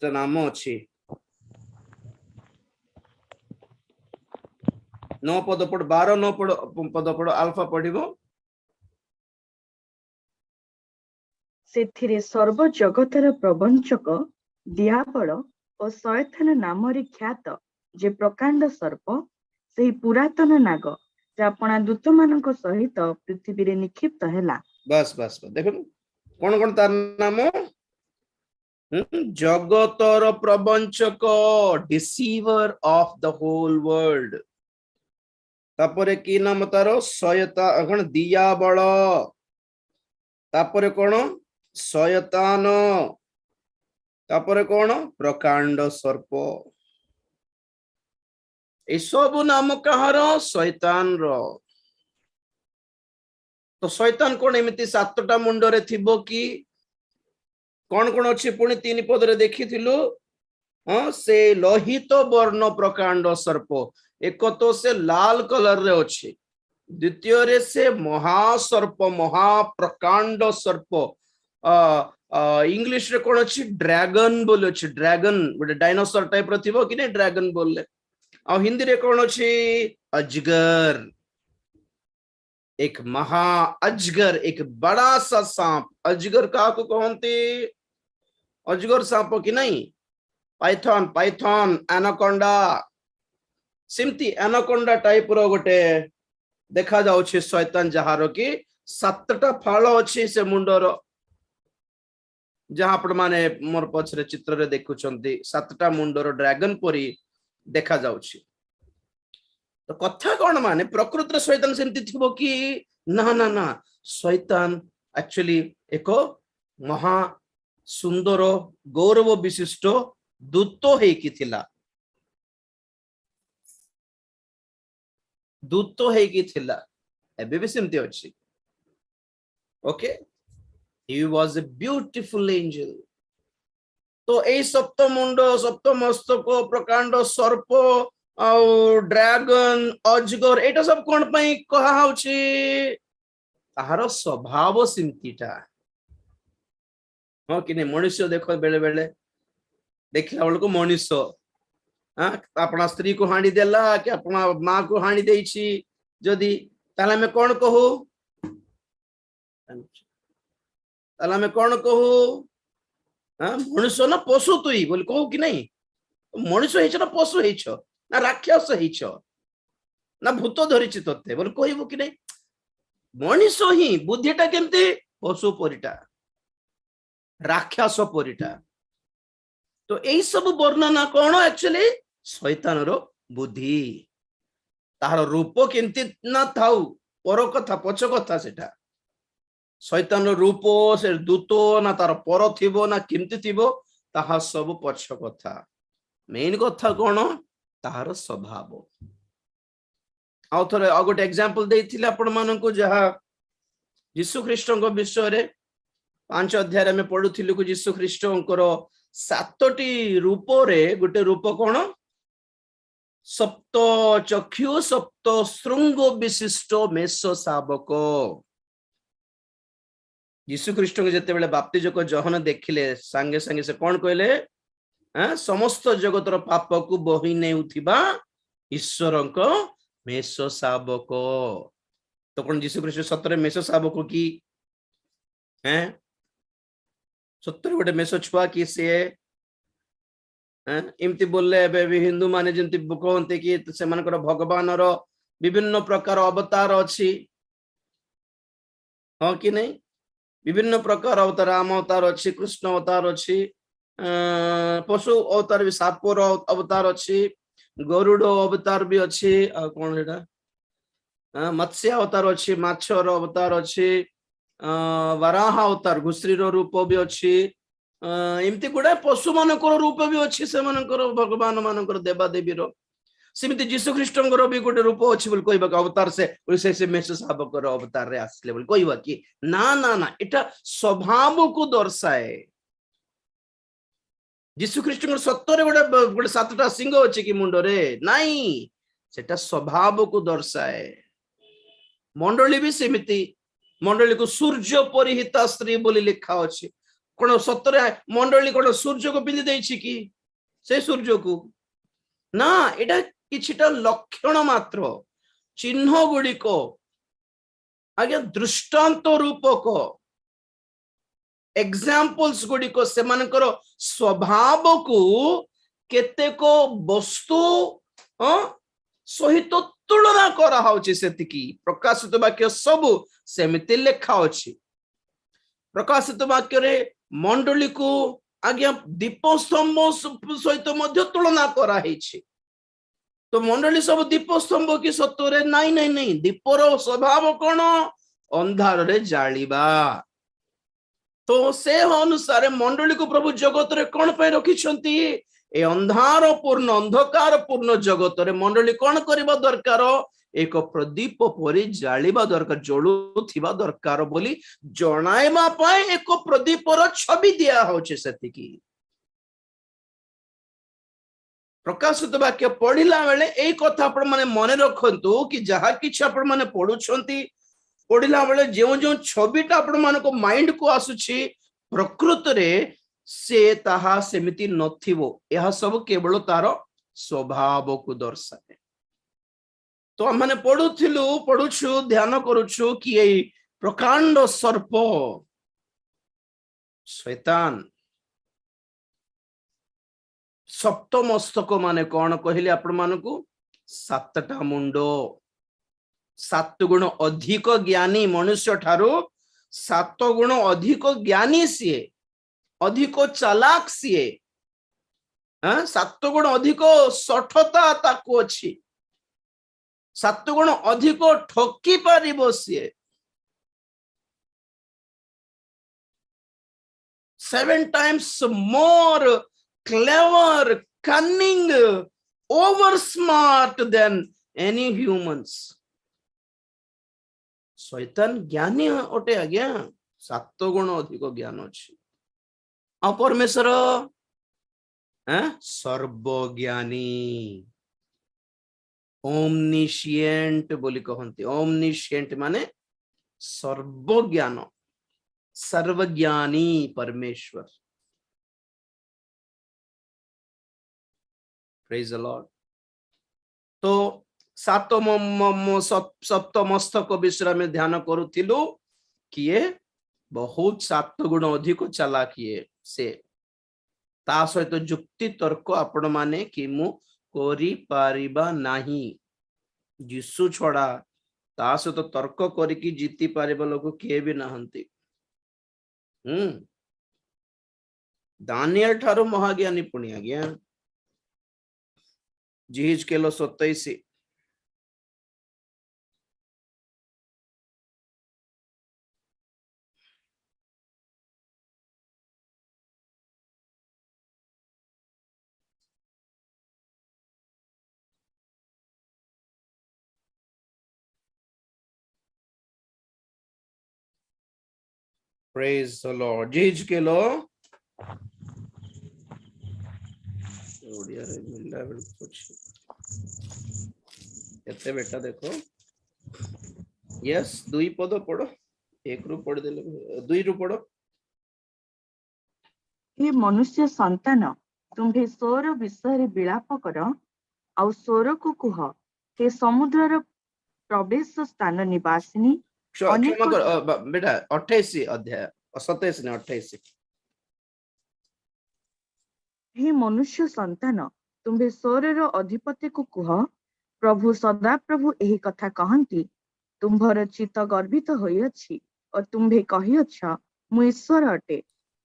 10ଟା ନାମ ଅଛି 9 ପଦ ପଢ 12 9 ପଦ ପଢ ଆଲଫା ପଢିବ ସେଥିରେ ସର୍ବ ଜଗତର ପ୍ରବଞ୍ଚକ ଦିଆବଳ ଓ ଶୟତାନ ନାମରେ ଖ୍ୟାତ ଯେ ପ୍ରକାଣ୍ଡ ସର୍ପ ସେହି ପୁରାତନ ନାଗ ଯେ ଆପଣା ଦୂତମାନଙ୍କ ସହିତ ପୃଥିବୀରେ ନିକ୍ଷିପ୍ତ ହେଲା। ବାସ୍ ବାସ୍ ଦେଖନ୍ତୁ କଣ କଣ ତାର ନାମ ଜଗତର ପ୍ରବଞ୍ଚକ ଡିସିଭର ଅଫ ଦ ହୋଲ ୱର୍ଲ୍ଡ ତାପରେ କି ନାମ ତାର କଣ ଦିଆବଳ ତାପରେ କଣ ଶୟତାନ ତାପରେ କଣ ପ୍ରକାଣ୍ଡ ସର୍ପ ଏସବୁ ନାମ କାହାର ଶୈତାନର ତ ଶୈତାନ କଣ ଏମିତି 7ଟା ମୁଣ୍ଡରେ ଥିବ କି କଣ କଣ ଅଛି ପୁଣି 3 ପଦରେ ଦେଖିଥିଲୁ ସେ ଲୋହିତ ବର୍ଣ୍ଣ ପ୍ରକାଣ୍ଡ ସର୍ପ ଏକ ତ ସେ ଲାଲ କଲର ରେ ଅଛି ଦ୍ୱିତୀୟରେ ସେ ମହାସର୍ପ ମହାପ୍ରକାଣ୍ଡ ସର୍ପ ଇଂଲିଶ ରେ କଣ ଅଛି ଡ୍ରାଗନ ବୋଲି ଅଛି ଡ୍ରାଗନ ଗୋଟେ ଡାଇନୋସର ଟାଇପ ର ଥିବ କି ନାହିଁ ଡ୍ରାଗନ ବୋଲଲେ ଆଉ ହିନ୍ଦୀ ରେ କଣ ଅଛି अजगर एक महा अजगर एक बड़ा सा सांप अजगर काको कहते अजगर सांप कि नहीं पाइथन पाइथन एनाकोंडा सिमती एनाकोंडा टाइप रो गोटे देखा जाउछि शैतान जहार कि 7टा फाଳ अछि से मुंडर जहां आपण माने मोर पछरे चित्र रे देखुछंती 7टा मुंडर ड्रैगन परी देखा जाउछि तो कथा कौन माने प्रकृति शैतान सेमती थिबो कि ना ना ना शैतान एक्चुअली एक महा सुंदर गौरव विशिष्ट दूत हेकी थिला दूत हेकी थिला एबे भी सेमती अछि okay he was a beautiful angel तो ए सप्तमुंड सप्तमस्तक प्रकांड सर्प ଆଉ ड्रैगन अजगर एटा सब कोन पई कहा होछि ताहार स्वभाव सिमतीटा हो कि ने मनुष्य देखो बेले बेले देखला बेल को मनुष्य अपना स्त्री को हांडी देला कि अपना मां को हांडी देछि जदी ताला में कोन कहू ताला में कोन कहू मनुष्य ना पशु तुई बोल कहू कि नहीं मनुष्य हेछ ना पशु हेछ ना राक्षस हेछ ना भूत धरिछि तते बोल कहबो कि नहीं मनुष्य ही बुद्धिटा केमती पशु परिटा राक्षस परिटा तो एई सब वर्णना कोन एक्चुअली शैतान रो बुद्धि तार रूप केमती ना थाउ पर कथा पछ कथा सेटा शैतान रो रूप से दूत ना तार पर थिबो ना केमती थिबो ताहा सब पछ कथा मेन कथा कोन तार स्वभाव आउ थरे आ गोटे एग्जांपल देइथिले आपण मानन को जहा यीशु ख्रीष्टଙ୍କ विषय 5 अध्याय में पढुथिलु को यीशु ख्रीष्टଙ୍କର 7टी रूप रे गोटे रूप कोन सप्त चक्षु सप्त श्रृंग विशिष्ट मेष शावक यीशु ख्रीष्ट को जते बेले बाप्तिजक जहन देखिले संगे संगे से कोन कहले समस्त जगतर पाप को बही नेउथिबा ईश्वरक मेष शावक तो कोन यीशु ख्रीष्ट सतरे मेष शावक की हैं सतरे गोटे मेष छुआ की से इमती बोलले बे हिंदू माने जंती कहते कि से मानकर भगवान रो विभिन्न प्रकार अवतार अछि हां कि नहीं विभिन्न प्रकार अवतार राम अवतार अछि कृष्ण अवतार अछि पशु अवतार भी सापोर अवतार अच्छी गरुड़ अवतार भी अच्छी कौन है मत्स्य अवतार अच्छी माछर अवतार अच्छी वराह अवतार घुश्री रूप भी अच्छी एमती गुड़ा पशु मानकर रूप भी अच्छी से भगवान मानकर देवादेवी सेमती यीशु ख्रीष्टଙ୍କର भी गोटे रूप अच्छी बोल कहबा अवतार से मेष शावकर अवतार रे आसले बोल कहबा कि ना ना ना एटा स्वभाव को दर्शाए यीशु ख्रीष्ट सत्तरे गोटे गोटे 7टा सिंह अच्छी कि मुंड रे नाई सेटा स्वभाव को दर्शाए मंडली भी सेमिति मंडली को सूर्य परिहिता स्त्री बोली लिखा अच्छी कोन सतरे मंडली कोन सूर्य को पिंदी देछि कि से सूर्य को ना एटा किछिटा लक्षण मात्र चिन्ह गुड़िक आज्ञा दृष्टांत रूपक एग्जाम्पल्स गुड़िक से मानकर स्वभाव को केतेक वस्तु सहित तुलना करा होछि सेतिकी प्रकाशित वाक्य सब सेमिति लेखा अछि प्रकाशित वाक्य रे मंडली को आज्ञा दीपस्तंभ सहित मध्य तुलना करा हेछि तो मंडली सब दीपस्तंभ की सत्वरे नहीं दीपर स्वभाव कौन अंधार रे जालिबा तो से अनुसार मंडली को प्रभु जगत रे कौन पे रखिछंती ए अंधार पूर्ण अंधकार पूर्ण जगत रे मंडली कौन करबा दरकार एक प्रदीप परि जालिबा दरकार जळुथिबा दरकार बोली जणाइबा पाए एक प्रदीपर छवि दिया होचे सेतिकी प्रकाशित वाक्य पढ़िला बेले एई कथा आपण माने मने रखंतु कि जहा किछ आपण माने पढुछंती पढ़िला बेले जो जो छविटा आपण मानको माइंड को आसुछि प्रकृत रे से ताहा सेमिति नथिबो यह सब केवल तार स्वभाव को दर्शाए तो हम माने पढुछु ध्यान करूछु कि एई प्रकांड सर्प शैतान सप्त मस्तक माने कौन कहले आपण मानकु सातटा मुंडो 7 गुण अधिक ज्ञानी मनुष्य ठारो 7 गुण अधिक ज्ञानी सीए अधिक चालाक सीए 7 गुण अधिक सठता ताको अछि 7 गुण अधिक ठकी पारिबो CA 7 times more clever, cunning, over smart than any humans. शैतान ज्ञानी ओटे आज्ञा 7 गुण अधिक ज्ञान अछि आ परमेश्वर सर्वज्ञानी ओमनिशिएंट बोली कहंती ओमनिशिएंट माने सर्वज्ञान सर्वज्ञानी परमेश्वर Praise the Lord. तो सप्त मस्तक विषय में ध्यान करूथिलु किए बहुत 7 गुण अधिक चालाकिए से ता सहित जुक्ति तर्क आपण माने कि मु करि पारिबा नाही यीशु छड़ा ता सहित तर्क करिकि जीति पारिबा लोक के भी नाहंती दानिएल ठारू महाज्ञानी पुण्य आज्ञा जिहिजकेल 27 Praise the Lord. जिहिजकेल ओडिया रे मिलला बेल कुछ एते बेटा देखो यस 2 पद पढ़ो 1 रु पढ़ देले 2 रु पढ़ो हे मनुष्य संतान तुम्भे सोर विषय विलाप कर आउ सोर को कुह हे समुद्रर प्रवेश स्थान निवासिनी क्षमा कर बेटा 28 अध्याय 27 ने 28 हे मनुष्य संतान तुम्भे सोरर अधिपति को कुह प्रभु सदा प्रभु एही कथा कहंती तुम्भर चित्त गर्भित होइअछि और तुम्भे कहिअछ मु ईश्वर अटे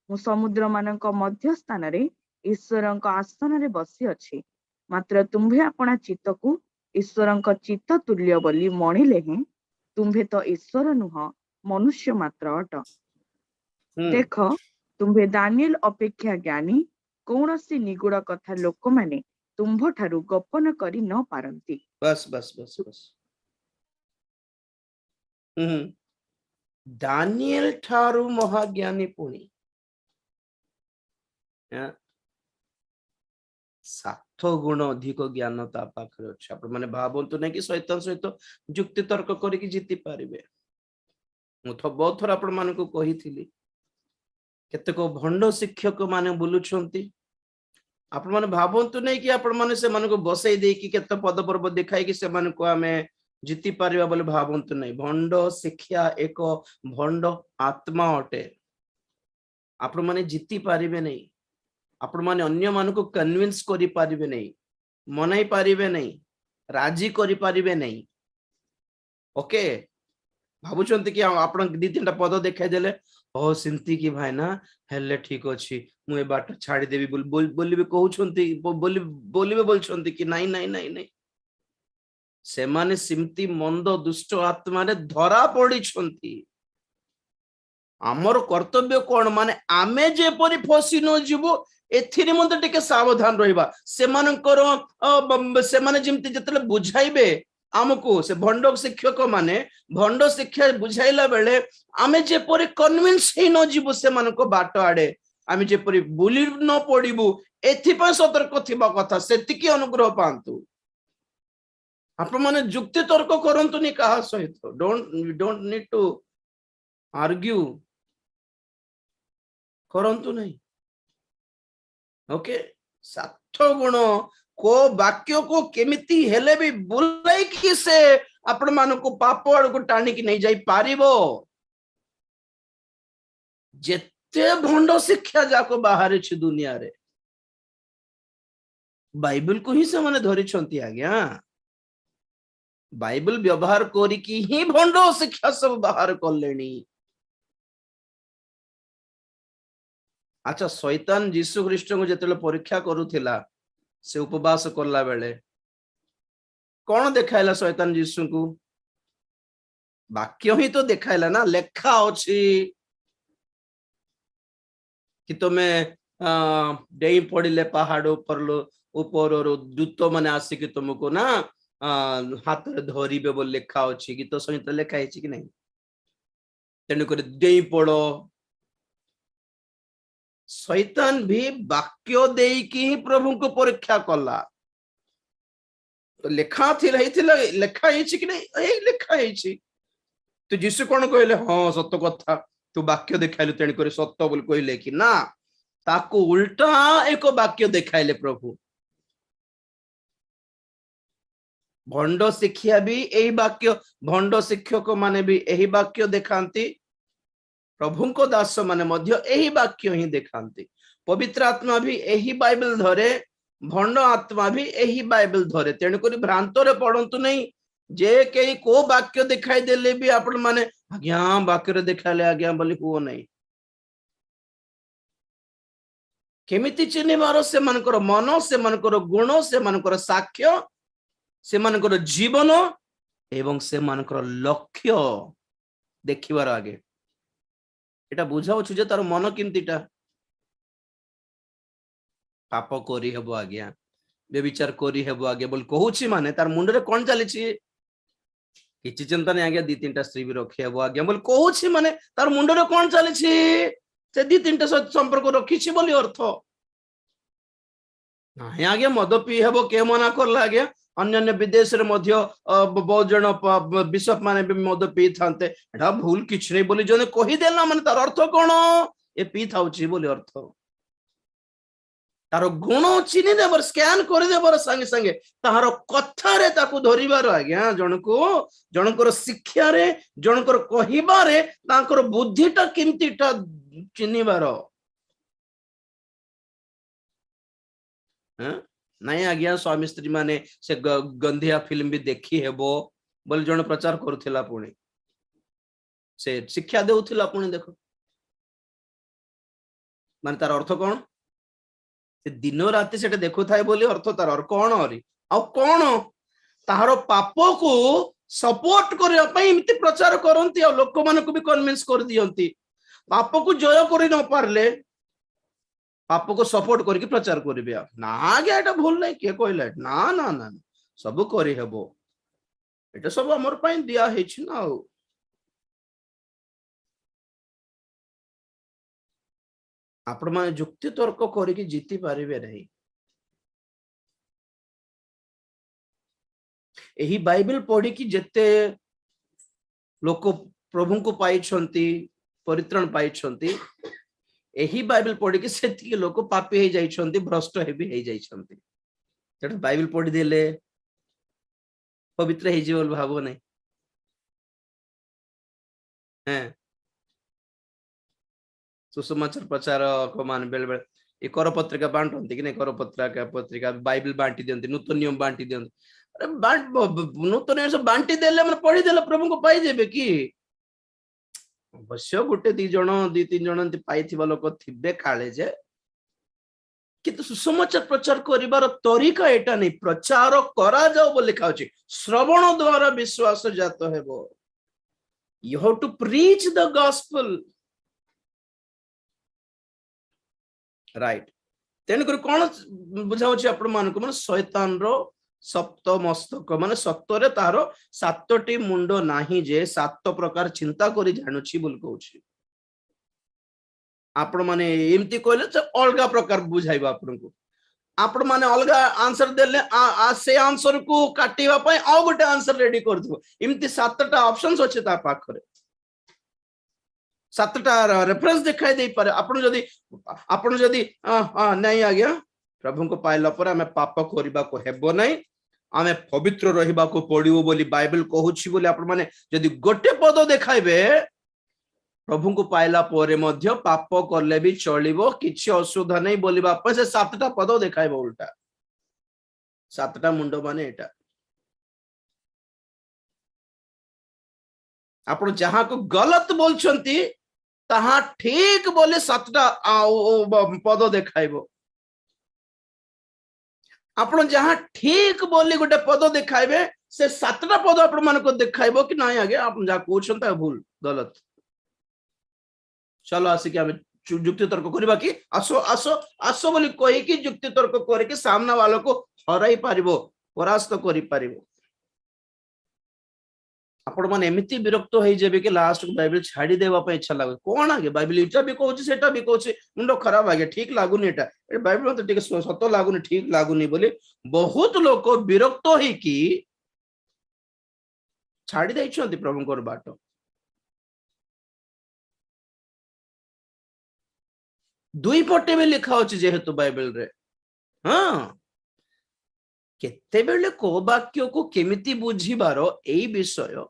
मु समुद्र मानक मध्य स्थान रे ईश्वरक आसन रे बसी अछि मात्र तुम्भे अपना चित्त को ईश्वरक चित्त तुल्य बोली मणिले हैं तुम्भे तो ईश्वर नुह मनुष्य मात्र अट देख तुम्भे दानिएल अपेक्षा ज्ञानी कौनसी निगूढ़ कथा लोक माने तुम्भ ठारू गोपन करी न पारंती बस बस बस बस दानिएल ठारू महाज्ञानी पुणी 7 गुण अधिक ज्ञान ता पाखरे अछि आपण माने भाबंतु नै कि शैतान सहित जुक्ति तर्क करिकि जीति पारिबे मु तो बहुत थोर आपण मानको कहिथिली केतेक भंड शिक्षक माने बुलुछंती आपण माने भाबंतु नहीं कि आपण माने से माने को बसई दे कि केते पद पर्व दिखाई कि से माने को हमें जीति पारिबा बोले भाबंतु नहीं। भंड शिक्षा एक भंड आत्मा अटे। आपण माने जीति पारिबे नहीं, आपण माने अन्य मान को कन्विंस करि पारिबे नहीं, मनाई पारिबे नहीं, राजी करि पारिबे नहीं। ओके भाबुचंती कि आपण दी तीनटा पद देखाई देले ओ सिंती की भाई ना हेले ठीक अछि मु ए बाट छाड़ी देबी बोली भी कहउछंती बोली भी बोलछंती कि नहीं नहीं नहीं नहीं से माने सिमती मंद दुष्ट आत्मा रे धरा पड़ी छंती। आमर कर्तव्य कोन माने आमे जे परि फसी न जीवो एथिरे मते टिके सावधान रहिबा। से मानकर से माने जेमती जतले बुझाइबे आमको से भंड शिक्षक माने भंड शिक्षा बुझाइला बेले आमे जेपरि कन्विंस हे न जीवो से मानको बाट आडे आमे जेपरि बुली न पड़िबु एथिपा सतर्क थिबा कथा सेतिकी अनुग्रह पांतु। आपण माने जुक्ति तर्क करंतुनी कहा सहित डोंट नीड टू आर्ग्यू करंतु नहीं। ओके 60 गुण को वाक्य को केमिति हेले भी बुलाई कि से आपण मानको पाप आड़ को टाणी की नहीं जाई पारिबो। जेते भंड शिक्षा जाको बाहर छ दुनिया रे बाइबल को ही से माने धरि छंती आज्ञा। बाइबल व्यवहार करी कि ही भंड शिक्षा सब बाहर करलेनी। अच्छा शैतान यीशु ख्रीष्ट को जेतेले परीक्षा करूथिला से उपवास करला बेले कौन देखाइला शैतान यीशु को वाक्य ही तो देखाइला ना लेखा अछि कि तुमे डेई पड़िले पहाड़ ऊपर दूत माने आसिक तुमको ना हाथ रे धरिबे बोल लेखा अछि गीत सहित लेखा है कि नहीं। तेणु कर डेई पड़ो शैतान भी वाक्य देई कि प्रभु को परीक्षा कला तो लेखा थी लेखा कि नहीं लेखा तो यीशु कौन कहले हाँ सत्य कथा तू वाक्य देखाइलु तेणु कर सत्य बोल कहले कि ना ताको उल्टा एक वाक्य देखाइले प्रभु। भंड शिक्षा भी यही वाक्य भंड शिक्षक माने भी यही वाक्य देखांती प्रभु को दास माने मध्य यही वाक्य ही देखांती। पवित्र आत्मा भी यही बाइबल धरे भंड आत्मा भी यही बाइबल धरे। तेणु कर भ्रांत रे पड़ंतु नहीं जे कई को वाक्य दिखाई देले भी आपण माने आज्ञा वाक्य रे देखाले आज्ञा बोली हो नहीं। केमिति चिन्हिबार से मानकर मन से मानकर गुण से मानकर साक्ष्य से मानकर जीवन एवं से मानकर लक्ष्य देखिबार आगे एटा बुझाउछु जे तार मन किंतिटा पाप करी हेबो आज्ञा बेविचार करी हेबो आज्ञा बोल कहूछि माने तार मुंड रे कोन चली छी किछि चिंता नै आज्ञा दी तीनटा स्त्री भी रखि हेबो आज्ञा बोल कहूछि माने तार मुंड रे कोन चली छी से दी तीनटा संपर्क रखि छी बोली अर्थ नाही आज्ञा मद पी हेबो के मना करला आज्ञा। अन्य विदेश रे मध्य बहुत जन बिशप माने भी मद पी थांते एटा भूल किछ नै बोली जने कहि देला माने तार अर्थ कोन ए पी थाउछि बोली अर्थ तार गुण चिन्हि देबर स्कैन कर देबर संगे संगे तार कथा रे ताकू धरिबार आज्ञा जनकर शिक्षा रे जनकर कहिबारे तांकर बुद्धिटा किमतीटा चिन्हिबार नहीं आज्ञा। स्वामी स्त्री माने से गंधिया फिल्म भी देखी हेबो बोल जन प्रचार करुथिला पुणी से शिक्षा देउथिला पुणी देखो माने तार अर्थ कोन से दिन राति सेटे देखु थाए बोली अर्थ तार और कोन हरि आ कोन तार पाप को सपोर्ट करबा पई इमिति प्रचार करंती आ लोक मान को भी कन्विंस कर दियंती पाप को जय करि न पारले पाप को सपोर्ट करके प्रचार करिबे ना आगे एटा भूल नै के कहले ना ना ना सब करि हेबो एटा सब हमर पई दिया हे छि ना। आपण माने जुक्ति तर्क करके जीति पारिबे नहीं। एही बाइबल पढ़ी कि जेते लोक प्रभु को पाई छंती परित्राण पाई छंती यही बाइबल पढ़ी कि सेतिके लोक पापी हे जाइछन्ती भ्रष्ट हेबी हे जाइछन्ती तेटा बाइबल पढ़ी देले पवित्र हे जीवल भाबो नै हैं सुसमाचार प्रचार को मान बेले बेले ए कर पत्रिका बांटती कि नहीं कर पत्रिका बाइबल बांटी दियंती नूतन नियम बांटी दियंती अरे नूतन नियम सब बांटी देले माने पढ़ी देले प्रभु को पाई जेबे कि अवश्य गोटे दी जण दी तीन जण एंती पाइथिबा लोक थिबे काले जे किंतु सुसमाचार प्रचार करिवार तरीका एटा नहीं प्रचार करा जाओ बोली लिखा अछि श्रवण द्वारा विश्वास जात हेबो you have to preach the gospel right तेणुक कौन बुझाऊँ आपण मान को माने शैतान रो सप्त मस्तक माने सत्तरे तार सातटी मुंड नाही जे सात प्रकार चिंता करी जानुछि बोल कहूछि आपण माने एमती कहले से अलगा प्रकार बुझाइबा आपनको आपण माने अलगा आंसर देले आ से आंसर को काटिबा पय आ गोटे आंसर रेडी कर दिबो एमती सातटा ऑप्शंस अछि ता पाखरे सातटा रेफरेंस दिखाई दे पारे आपण जदी नहीं आ गया प्रभु को पाइला पर हमें पाप करबा को हेबो नहीं आमे पवित्र रहिबा को पड़िबो बोली बाइबल कहूछि बोली आपण माने जदी गोटे पद देखाइबे प्रभु को पाइला पर मध्य पाप करले भी चलिबो किछि असुविधा नहीं बोलिबा पर से सातटा पद देखाइबो उल्टा सातटा मुंड माने एटा आपण जहां को गलत बोलछंती ताहा ठीक बोले सातटा पद देखाइबो आपण जहां ठीक बोली गोटे पद देखाइबे से सातटा पद आपण मान को देखाइबो कि नहीं आगे आपण जा कहउछंता भूल गलत चलो आसी कि हम युक्ति तर्क करबा कि आसो आसो आसो बोली कहि कि युक्ति तर्क करे कि सामना वाला को हराई पारिबो परास्त करि पारिबो आपण माने एमिति विरक्त होई जेबे कि लास्ट को बाइबल छाडी देबा पे इच्छा लागे कोन आगे बाइबल इटा भी कहउछि सेटा भी कहउछि मुंडो खराब आगे ठीक लागुनी एटा ए बाइबल तो ठीक सत लागुनी ठीक लागुनी बोली बहुत लोक विरक्त होई कि छाडी दैछन्ति प्रभुकर बाट दुई पटे भी लिखा होछि जेहेतु बाइबल रे हां केते बेले को वाक्य को केमिति बुझिबार एई विषय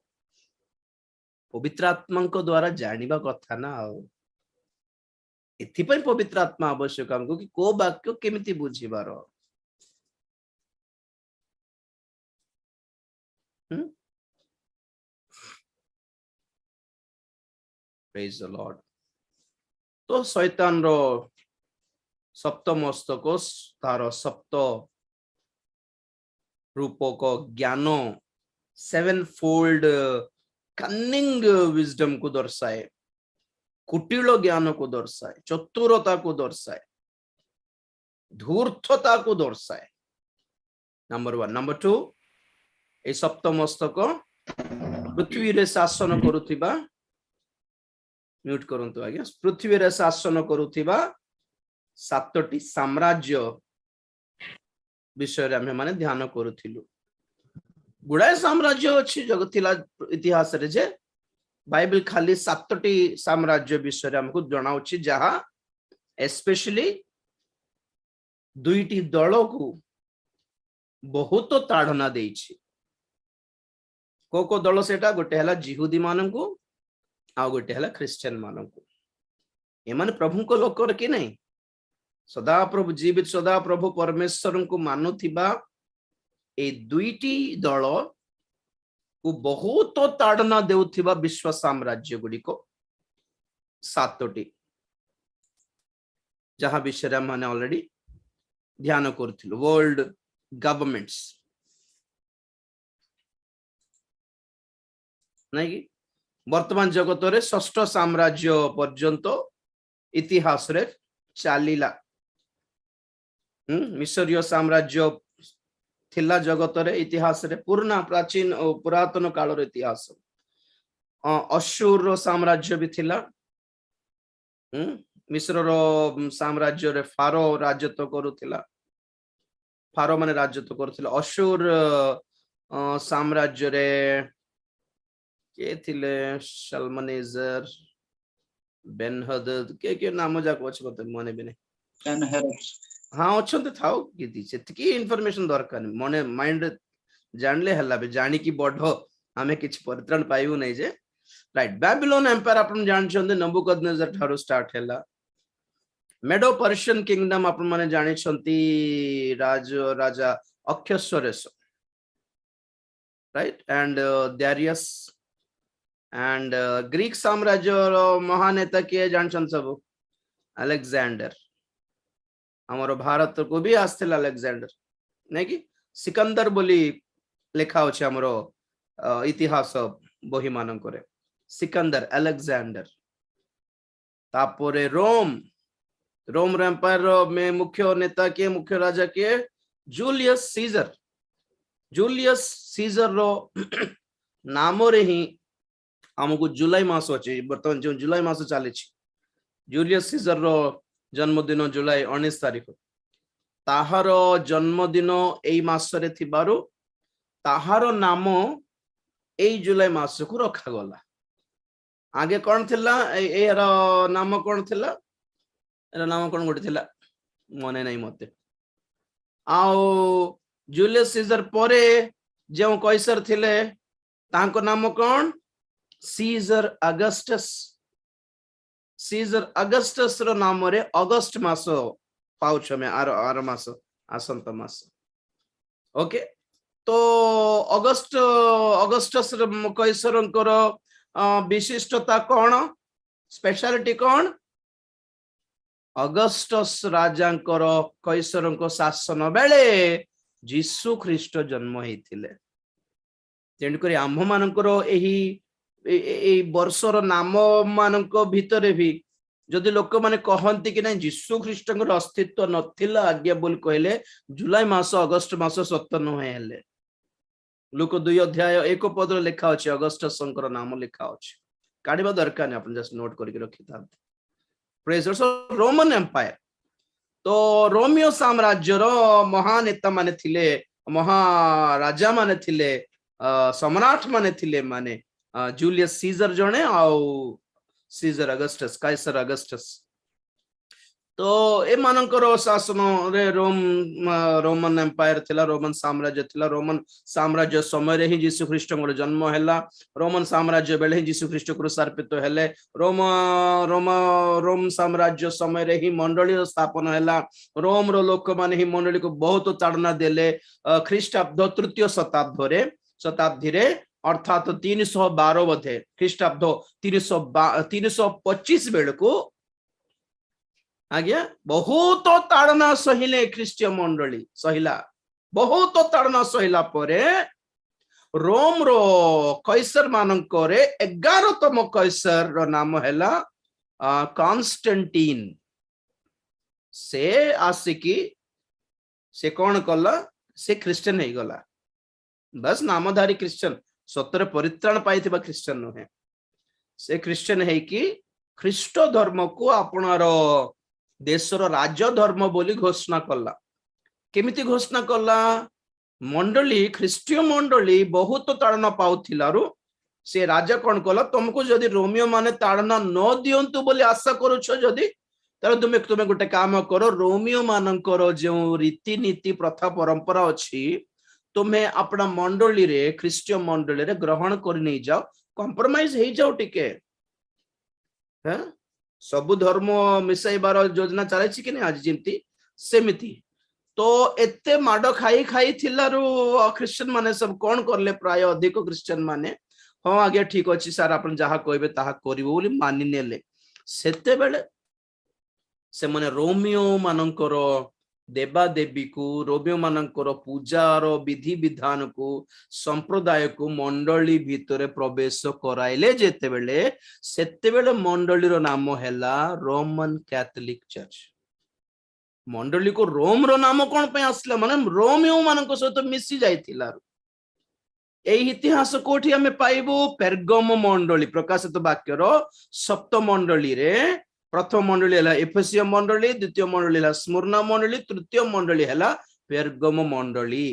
पवित्र आत्मा द्वारा जानिबा कथा ना एथि पय पवित्र आत्मा आवश्यक हमको कि को वाक्य केमिति बुझिबार प्रेज द लॉर्ड तो शैतान रो सप्त मस्तक तार सप्त रूपक ज्ञान सेवन फोल्ड कन्निंग विजडम को दर्शाए कुटिल ज्ञान को दर्शाए चतुरता को दर्शाए धूर्तता को दर्शाए नंबर 1 नंबर 2 ए सप्त मस्तक पृथ्वी रे शासन करुथिबा म्यूट करंतु आज्ञा पृथ्वी रे शासन करुथिबा सातटी साम्राज्य विषय आम माने ध्यान करूथिलु गुड़ाए साम्राज्य अच्छी जगतिला इतिहास रे जे बाइबल खाली सातटी साम्राज्य विषय हमको जनाउछि जहा एस्पेशली दुईटी दल को बहुत ताड़ना देछि को दल सेटा गोटे हला जिहुदी माननकु आ गोटे हला क्रिश्चियन माननकु एमाने प्रभु को लोकर कि नहीं सदा प्रभु जीवित सदा प्रभु परमेश्वर को मानुथिबा ए दुईटी दल को बहुत ताड़ना देउथिबा विश्व साम्राज्य गुडी को सातोटी जहां विषय माने ऑलरेडी ध्यान करथिलु वर्ल्ड गवर्नमेंट्स नहीं कि वर्तमान जगत रे षष्ठ साम्राज्य पर्यंत इतिहास रे चालीला मिसरीय साम्राज्य थिला जगत रे इतिहास रे पुराना प्राचीन और पुरातन काल रे इतिहास अशूर साम्राज्य भी थिला मिस्र रो साम्राज्य रे फारो राजत्व करुथिला फारो माने राजत्व करुथिला अशूर साम्राज्य रे के थिले शल्मनेजर बेनहदद के नाम जाक अछि मते मने भी नहीं Sanherib. हाँ अछंते थाओ किति सेतकी इन्फॉर्मेशन दरकार नहीं मने माइंड जानले हल्ला बे जानी की बढ़ो हमें किछ परित्राण पाइबु नहीं जे राइट बेबीलोन एम्पायर अपन जान छंदे नबुकदनेजर ठारो स्टार्ट हैला मेडो पर्शियन किंगडम अपन माने जानि छंती राजा Ahasuerus right and Darius and Greek साम्राज्य महानेता किए जानछन सब अलेक्जेंडर हमरो भारत को भी आस्थिल अलेक्जेंडर नहीं कि सिकंदर बोली लेखा होचे हमरो इतिहास बही मानकरे सिकंदर अलेक्जेंडर तापरे रोम एम्पायर में मुख्य नेता के मुख्य राजा के जूलियस सीजर रो नाम रे ही हमको जुलाई मास अच्छे बर्तमान जो जुलाई मास चली जूलियस सीजर रो जन्मदिन जुलाई 19 तारिख ताहार जन्मदिन एई मासरे थिबारु ताहार नाम एई जुलाई मास को रखा गला आगे कौन थिला एर नाम कौन थिला एरा नाम कौन गोटे थिला मने नहीं मते आओ जूलियस सीजर परे जो कैसर थिले तांको नाम कौन सीजर अगस्टस रो नाम रे अगस्त मास पाउछ में आर मास आसंत मास ओके तो अगस्टस कैसरंकर विशिष्टता कौन स्पेशलिटी कौन अगस्टस राजांकर कैसरंक शासन बेले जीसु ख्रीष्ट जन्म हेतिले तेणुकरी आम्भ मानकर एही वर्षर नाम मानक भितरे भी जदि लोक माने कहंती कि नहीं जीसु ख्रीष्टंकर अस्तित्व नथिला आज्ञा बोल कहले जुलाई मास अगस्त मास सत्य नुहे हेले लुक 2 अध्याय 1 पद लिखा अछि अगस्टस शंकर नाम लिखा अछि काढिबा दरकार नै अपन जस्ट नोट करके रखि थांते प्रेज रोमन एम्पायर तो रोमियो साम्राज्य रो महानेता माने थिले महाराजा माने थिले सम्राट माने थिले माने जूलियस सीजर जने आउ सीजर अगस्टस कैसर अगस्टस तो ए मानकर शासन रे रोमन एम्पायर थिला रोमन साम्राज्य समय रे ही जीसु ख्रीष्टंकर जन्म हैला रोमन साम्राज्य बेले ही जीसु ख्रीष्ट क्रूसार्पित हेले रोम साम्राज्य समय रे ही मंडली स्थापन हैला रोम रो लोक माने ही मंडली को बहुत ताड़ना देले ख्रीष्टाब्द 3य शताब्दी रे अर्थात 312 बधे ख्रीष्टाब्द 325 बेल को आज्ञा बहुत ताड़ना सहिले ख्रीष्टीय मंडली सहिला बहुत ताड़ना सहिला परे रोम रो कैसर मानकरे 11तम कैसर रो नाम हैला कॉन्स्टेंटाइन से आसिकी से कौन कला से क्रिश्चियन हे गला बस नामधारी क्रिश्चियन सतर परित्राण पाइथिबा क्रिश्चियन नुहे से क्रिश्चियन है कि ख्रीष्ट धर्म को आपणार देशर राज धर्म बोली घोषणा कला केमिति घोषणा कला मंडली ख्रीष्टीय मंडली बहुत ताड़ना पाउथिलारु से राजा कौन कला तुमको जदि रोमियो माने ताड़ना न दियंतु बोली आशा करूछ जदि तार तुमे गोटे काम करो रोमियो मानकर जो रीतिनीति प्रथा परंपरा अछि तुम्हें अपना मंडली रे ख्रीष्टीय मंडली रे ग्रहण कर नहीं जाओ कंप्रोमाइज हो जाओ टिके हैं सब धर्म मिसाइबार योजना चलाई कि नहीं आज जिमती सेमिति तो एते माड खाई खाई थिलारु क्रिश्चियन माने सब कौन करले प्राय अधिक क्रिश्चियन माने हाँ आगे ठीक अच्छी सार अपन जहाँ कहबे ताहा करिवो बोली मानि नेले सेते बेले से माने रोमियो मानकर देवादेवी को रोमियो मानकर पूजार विधि विधान को संप्रदाय को मंडली भितर प्रवेश कराइले जेते बेले सेते बेले मंडली रो नाम हैला रोमन कैथोलिक चर्च मंडली को रोम रो नाम कौन पे आसला माने रोमियो मानक सहित मिसी जाइथिला एही इतिहास कोठी हमें पाइबो पेर्गम मंडली प्रकाशित वाक्यर सप्तम मंडली रे प्रथम मंडली है एफेसिय मंडली द्वितीय मंडली है स्मुर्ना मंडली तृतीय मंडली है पेर्गम मंडली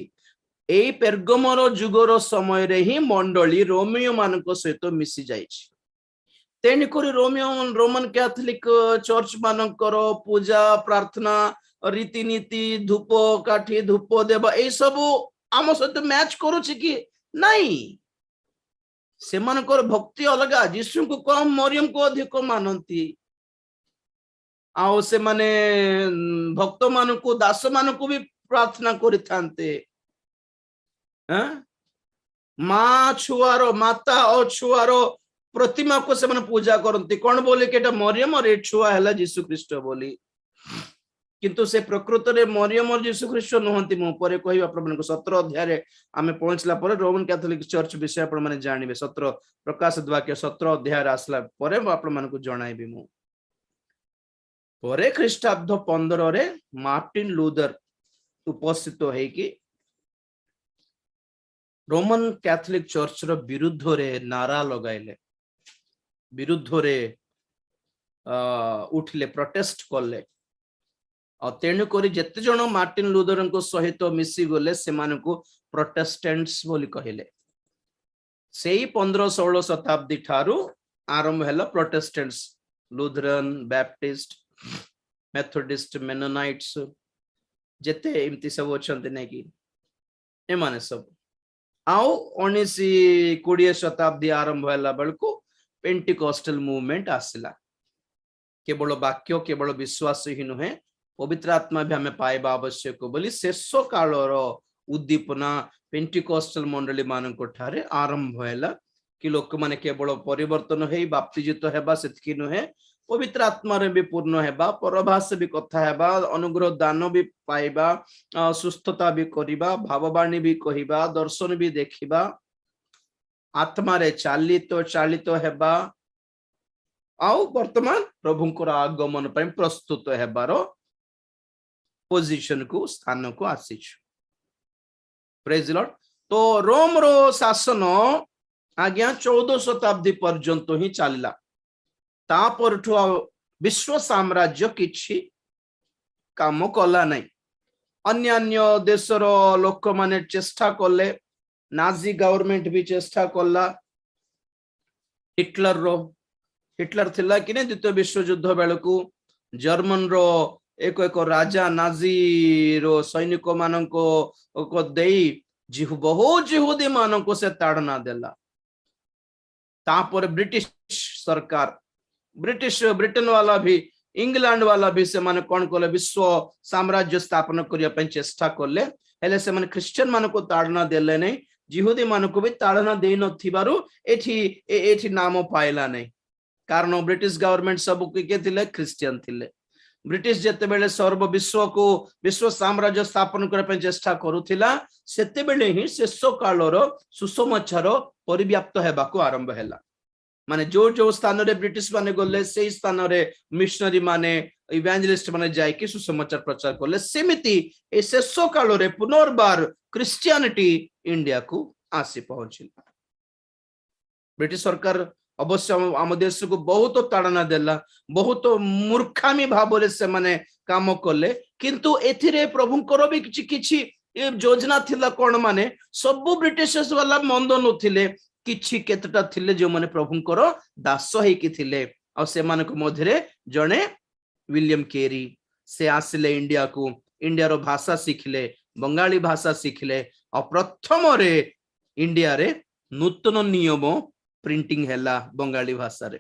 एई पेर्गमर जुगर समय रे ही मंडली रोमियो मानक सहित मिसी जाइछि तेणुकरी रोमन कैथोलिक चर्च मानकर पूजा प्रार्थना रीतिनीति धूप काठी धूप देव ए सब आम सहित मैच करुछि कि नहीं से मानकर भक्ति अलगा यीशु को कम मरियम को अधिक मानती आओ से माने भक्त मान को दास मान को भी प्रार्थना करिथांते माँ छुआर माता और छुआर प्रतिमा को से पूजा करती कौन बोले कि मरियम और छुआ है जीशु ख्रीस्ट बोली किंतु से प्रकृत रे मरियम और जीशु ख्रीस्ट नुहंती मु परे कहि आपण 17 अध्याय रे आमे पहुंचला परे रोमन कैथोलिक चर्च विषय आपण माने जानिबे 17 प्रकाश वाक्य 17 अध्याय रे आसला परे आपण मानकु जणाइबी मु परे ख्रीष्टाब्द 15 रे मार्टिन लूथर उपस्थित है कि रोमन कैथोलिक चर्च रो विरुद्ध रे नारा लगाइले विरुद्ध रे उठले प्रोटेस्ट करले और तेणु करी जेते जण मार्टिन लूथर को सहित मिसी गले से मानकु प्रोटेस्टेंट्स बोली कहिले सेही 15-16 शताब्दी ठारू आरंभ हैला Protestants Lutheran Baptist Methodist Mennonites जेते इमती सब अछंते नै कि ए माने सब आओ 19-20 शताब्दी आरंभ हैला बेलको पेंटिकोस्टल मूवमेंट आसिला केवल वाक्य केवल विश्वास ही नुहे पवित्र आत्मा भी हमें पाइबा आवश्यक बोली शेष कालर उद्दीपना पेंटिकोस्टल मंडली मानक ठारे आरंभ हैला कि लोक माने केवल परिवर्तन हेई बाप्तिजित हेबा सेतकी नुहे पवित्र आत्मा रे भी पूर्ण हेबा परभाष भी कथा हेबा अनुग्रह दान भी पाइबा सुस्थता भी करिबा भाववाणी भी कहिबा दर्शन भी देखिबा आत्मा रे चालित हेबा आउ वर्तमान प्रभुंकर आगमन पर प्रस्तुत हेबार पोजीशन को स्थान को आसीछ प्रेज लॉर्ड तो रोम रो शासन आज्ञा 14 शताब्दी पर्यंत ही चलला तापरठु विश्व साम्राज्य किछि काम कला नहीं अन्य अन्य देशर लोक माने चेष्टा कले नाजी गवर्नमेंट भी चेष्टा कला हिटलर थिला कि नहीं द्वितीय विश्व युद्ध बेलू जर्मन रो एक राजा नाजी रो सैनिक मानको को देई बहुत जिहुदी मानको से ताड़ना देला तापर ब्रिटिश सरकार ब्रिटेन वाला भी इंग्लैंड वाला भी से माने कौन कले विश्व साम्राज्य स्थापन करिया पे चेष्टा कले हेले से माने क्रिश्चियन मानको ताड़ना देले नहीं जिहुदी मानको भी ताड़ना देई नथिबारु एठी नाम पाइला नहीं कारण ब्रिटिश गवर्नमेंट सब के थिले क्रिश्चियन थिले ब्रिटिश जेते बेले सर्व विश्व को विश्व साम्राज्य स्थापन करे पे चेष्टा करूथिला सेते बेले ही शेष कालर सुसमाचार परिव्याप्त हेबाको आरंभ हैला माने जो स्थान रे ब्रिटिश माने गले से स्थान रे मिशनरी माने इवेंजलिस्ट माने जाय कि सुसमाचार प्रचार करले सेमिति ए शेष काल रे पुनर्बार क्रिश्चियनिटी इंडिया को आसी पहुंचिला ब्रिटिश सरकार अवश्य आम देश को बहुत ताड़ना देला बहुत मूर्खामी भाव से माने काम कले किंतु एथिरे प्रभुंकर भी किछि योजना थिला कोन माने सब ब्रिटिशर्स वाला मंद नथिले किछि केतटा थिले जो माने प्रभुंकर दास हेकी थिले आ से मानक मध्यरे जणे विलियम केरी से आसिले इंडिया को इंडिया रो भाषा सिखले बंगाली भाषा सिखले और प्रथम रे इंडिया रे नूतन नियम प्रिंटिंग हैला बंगाली भाषा रे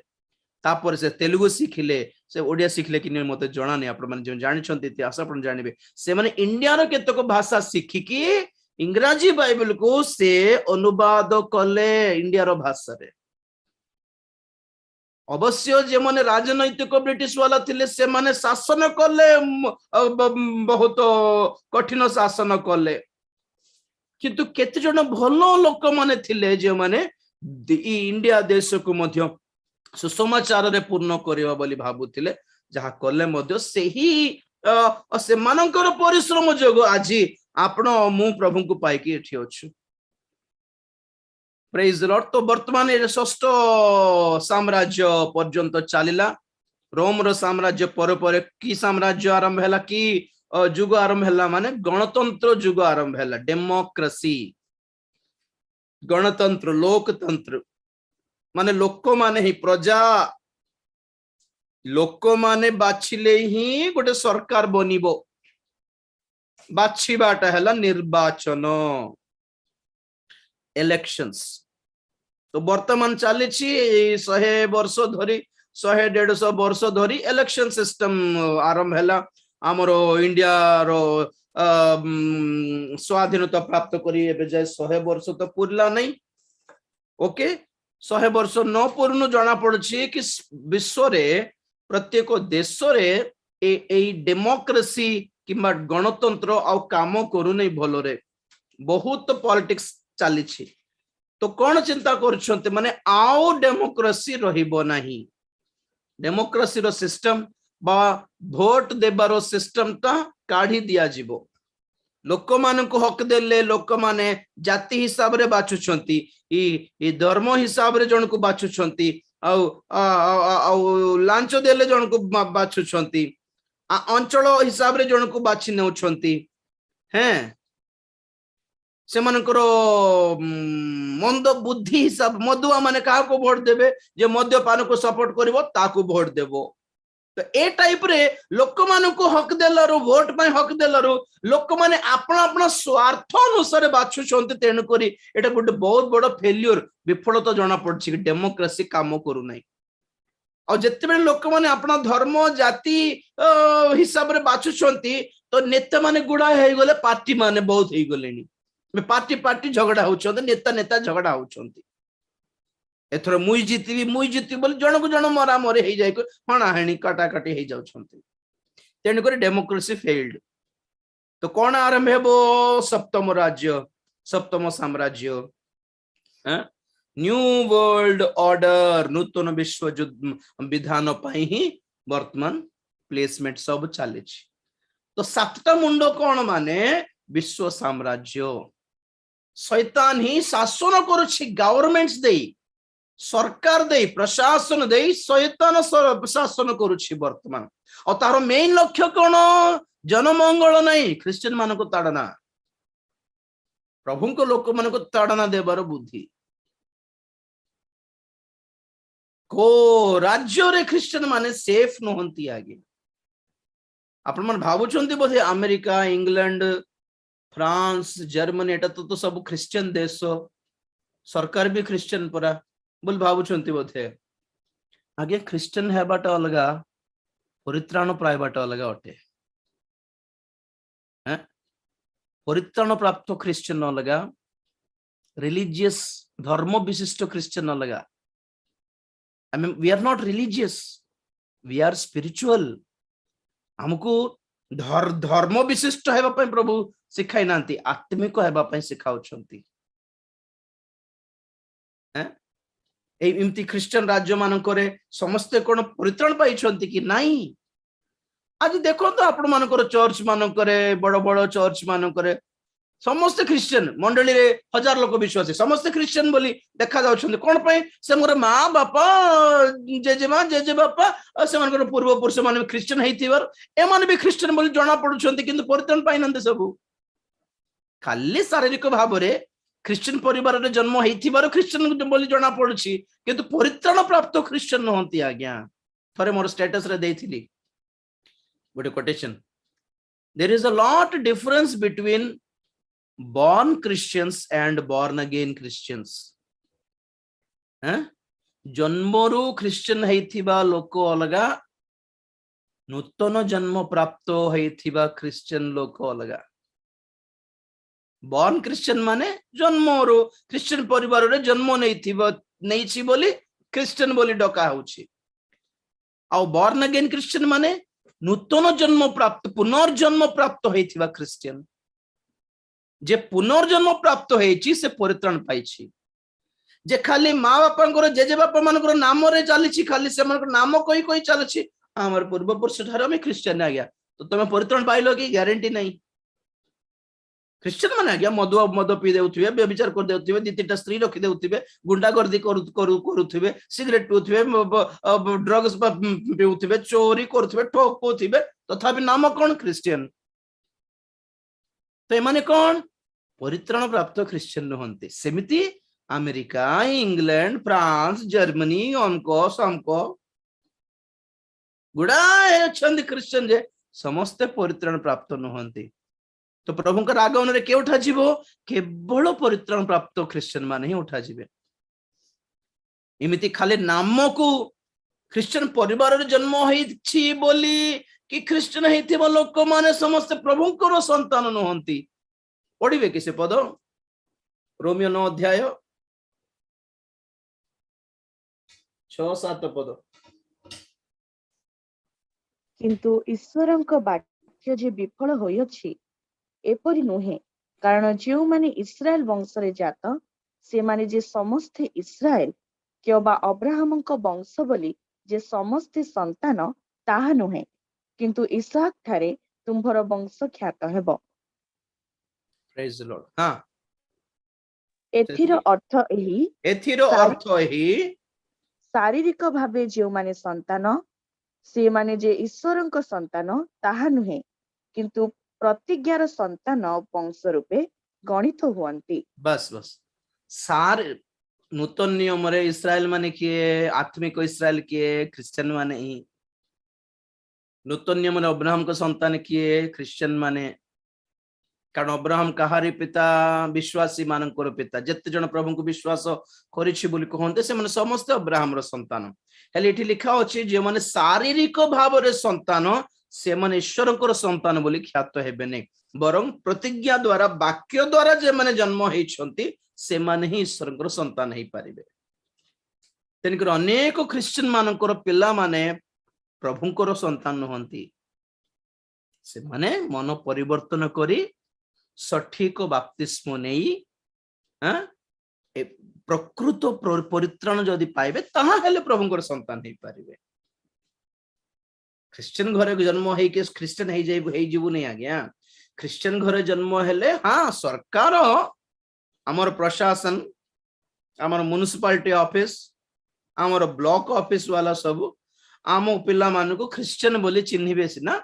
तापर से तेलुगु सिखले से ओडिया सिखले कि मते जणा नै आपण माने जो जानि छथि इतिहास आपण जानिबे से माने इंडिया रो केतक भाषा सिखि कि इंग्रजी बाइबल को से अनुवाद कले इंडिया रो भाषा रे अवश्य जे माने राजनैतिक ब्रिटिश वाला थिले से माने शासन कले बहुत कठिन शासन कले किंतु केते जण भलो लोक माने थिले जे माने इंडिया देश को मध्य सुसमाचार रे पूर्ण करिवा बोली भाबुथिले जहा कले मध्य सेही से मानकर परिश्रम जोग आज आपण मु प्रभु को पाई कि एठी अछि प्रेज द लॉर्ड तो वर्तमान ए षष्ठ साम्राज्य पर्यंत चलिला रोम रो साम्राज्य पर पर की साम्राज्य आरंभ हैला की जुग आरंभ हैला माने गणतंत्र जुग आरंभ हैला डेमोक्रेसी गणतंत्र लोकतंत्र माने लोक माने ही प्रजा लोक माने बाछिले ही गोटे सरकार बनिबो बाछिबाटा हैला निर्वाचन इलेक्शंस तो वर्तमान चली 100 वर्ष धरी 100-150 वर्ष धरी इलेक्शन सिस्टम आरंभ हैला हमरो इंडिया रो स्वाधीनता प्राप्त करी एबे जाय 100 वर्ष तो पुरला नहीं ओके 100 वर्ष न पूर्ण जना पड़छि कि विश्व रे प्रत्येक देश रे ए डेमोक्रेसी किंबा गणतंत्र आ काम करू नहीं भलो रे बहुत पॉलिटिक्स चली तो कौन चिंता कर माने आउ डेमोक्रेसी रहिबो नहीं डेमोक्रेसी रो सिस्टम बा भोट देबारो सिस्टम ता काढ़ी दिया जिवो लोक मान को हक देले लोक माने जाति हिसाब रे बाछुछंती ई धर्म हिसाब रे जन को बाछुछंती आउ लांच देले जन को बाछुछंती अंचल हिसाब रे जन को बाछि नेउछंती हैं से मानकर मंद बुद्धि हिसाब मदुआ माने कहा को वोट देबे जे मद्यपान को सपोर्ट करिवो ताकू वोट देबो तो ए टाइप रे लोक मान को हक देलारो वोट पय हक देलारो लोक माने अपना अपना स्वार्थ अनुसार बाछुछंती तेनु करी एटा गुड बहुत बड़ फेल्यूर विफलता जणा पड़छि कि डेमोक्रेसी काम करू नै और जत्ते बेले लोक माने अपना धर्म जाति हिसाब रे बाछुछंती तो नेता माने गुडा हे गले पार्टी माने बहुत हे गलेनी पार्टी पार्टी झगड़ा होउछंती नेता नेता झगड़ा होउछंती एथरो मुई जीती बोली जण को जण मरा मरे हे जाय को हणा हणी काटा काटी हे जाउछंती तेन करे डेमोक्रेसी फेल्ड तो कोन आरंभ हेबो सप्तम साम्राज्य न्यू वर्ल्ड ऑर्डर नूतन विश्व विधान पाई ही वर्तमान प्लेसमेंट सब चली तो 7टा मुंड कौन माने विश्व साम्राज्य शैतान ही शासन करुछि गवर्नमेंट्स दे सरकार दे प्रशासन दे शैतान शासन करुछि वर्तमान और तार मेन लक्ष्य कौन जनमंगल नहीं क्रिश्चियन मान को ताड़ना प्रभु को लोक मान को ताड़ना देवार बुद्धि को राज्य रे क्रिश्चियन माने सेफ नहंती आगे आपण मन भाबुचंती बोधे अमेरिका इंग्लैंड फ्रांस जर्मनी एटा तो सब क्रिश्चियन देश सरकार भी क्रिश्चियन परा बोल भाबुचंती बोधे आगे क्रिश्चियन हेबाटा अलगा परित्राण प्रायबाटा अलगा अटे हैं परित्राण प्राप्त क्रिश्चियन अलगा रिलीजियस धर्म विशिष्ट क्रिश्चियन अलगा I mean, we are not religious, we are spiritual. हमको धर्म विशिष्ट हेबा पय प्रभु सिखाई नांती आत्मिक हेबा पय सिखाउछंती हैं एमती क्रिश्चियन राज्य मान करे समस्त कोन परित्राण पाइछंती कि नाही आज देखो तो आपण मान चर्च मान करे बड़ बड़ चर्च मान करे समस्त क्रिश्चियन मंडली रे 1000 लोक विश्वासी समस्त क्रिश्चियन बोली देखा जाउछंती कोन पय से मोर मां बापा जेजे बापा से मानकर पूर्व पुरुष माने क्रिश्चियन हेतिवर ए माने भी क्रिश्चियन बोली जणा पडुछंती किंतु परित्राण पाइनंते सब खाली शारीरिक भाव रे क्रिश्चियन परिवार रे जन्म हेतिवर क्रिश्चियन बोली जणा पडुछि किंतु परित्राण प्राप्त क्रिश्चियन नहंती आज्ञा थरे मोर स्टेटस रे देइथिली गोटे quotation there is a lot difference between born Christians and born again Christians जन्मरु क्रिश्चियन हेथिबा लोक अलगा नूतन जन्म प्राप्त हेथिबा क्रिश्चियन लोक अलगा born Christian माने जन्मरु क्रिश्चियन परिवार रे जन्म नैछि बोली क्रिश्चियन बोली डका होछि आ born again Christian माने नूतन जन्म प्राप्त पुनर्जन्म प्राप्त हेथिबा क्रिश्चियन जे पुनर्जन्म प्राप्त होइछि से परित्राण पाइछि जे खाली माँ बापा जेजे बापा मान नाम रे चली खाली से नाम कही कही चलछि हमर पूर्व पुरुष ठार हम क्रिश्चियन आ गया तो तुम परित्राण पाइलो कि ग्यारंटी नहीं क्रिश्चियन माने आ गया मद पी देउथिबे व्यभिचार कर देउथिबे दितीटा स्त्री रखि देउथिबे गुंडागर्दी करूथिबे सिगरेट पिउथिबे ड्रग्स पिउथिबे चोरी करूथिबे ठोकुथिबे तथापि नाम कोन क्रिश्चियन तो एमाने कोन परित्राण प्राप्त क्रिश्चियन नहंती सेमिति अमेरिका, इंग्लैंड, फ्रांस, जर्मनी, अमको समको गुड़ाए अच्छा क्रिश्चियन जे समस्ते परित्राण प्राप्त नुहंती। तो प्रभु का आगमन रे के उठा जीवो केवल परित्राण प्राप्त क्रिश्चियन माने ही उठा जीवे। इमिति खाली नाम को क्रिश्चियन परिवार रे जन्म होईछि बोली कि क्रिश्चियन हेतिबा लोक माने समस्त प्रभुଙ୍କର संतान नुहंती। पढ़िबे कि से पद रोमियो 9 अध्याय 6-7 पद। କିନ୍ତୁ ଈଶ୍ୱରଙ୍କ ବାକ୍ୟ ଯେ ବିଫଳ ହୋଇଅଛି ଏପରି ନୁହେଁ, କାରଣ ଯେଉଁମାନେ ଇସ୍ରାଏଲ ବଂଶରେ ଜାତ ସେମାନେ ଯେ ସମସ୍ତେ ଇସ୍ରାଏଲ କିମ୍ବା ଅବ୍ରାହମଙ୍କ ବଂଶ ବୋଲି ଯେ ସମସ୍ତେ ସନ୍ତାନ ତାହା ନୁହେଁ, କିନ୍ତୁ ଇସାକ ଠାରେ ତୁମ୍ଭର ବଂଶ ଖ୍ୟାତ ହେବ। Praise the Lord. हां ଏଥିର ଅର୍ଥ ଏହି एथिरो अर्थ ही ଶାରୀରିକ ଭାବେ ଯେଉଁମାନେ ସନ୍ତାନ ସେମାନେ ଯେ ଈଶ୍ୱରଙ୍କ ସନ୍ତାନ ତାହା ନୁହେଁ, କିନ୍ତୁ ପ୍ରତିଜ୍ଞାର ସନ୍ତାନ ବଂଶ ରୂପେ ଗଣିତ ହୁଅନ୍ତି। बस बस सार नूतन नियम रे इस्राएल माने किए आत्मिक इस्राएल किए क्रिश्चियन माने ही। नूतन नियम रे अब्राहम को संतान किए क्रिश्चियन माने, कारण अब्राहम कहारी पिता विश्वासी मानकर पिता जते जन प्रभु को विश्वास करिछि बोली कहंते से माने समस्त अब्राहम रो संतान। हेले एठी लिखा अछि जे माने शारीरिक भाव रे संतान से माने ईश्वरकर संतान बोली ख्यात हेबे नै, बरं प्रतिज्ञा द्वारा वाक्य द्वारा जे माने जन्म हेइछंती से माने ही ईश्वरकर संतान हेइ पारिबे। तेनकर अनेक क्रिश्चियन मानकर पिला माने प्रभुकर संतान नहंती। से माने मन परिवर्तन करी सठिक बाप्तिस्म नहीं प्रकृत परित्राण जदि पाइबे ताहा हेले प्रभुଙ୍କର संतान हेइ पारिबे। क्रिश्चियन घरे जन्म हेइ के क्रिश्चियन हेइ जीवु नहीं आज्ञा। क्रिश्चियन घरे जन्म हेले हाँ सरकार हमर प्रशासन हमर म्युनिसिपालिटी ऑफिस हमर ब्लॉक ऑफिस वाला सब आम पिला मान को क्रिश्चियन बोली चिन्हिबे सिना,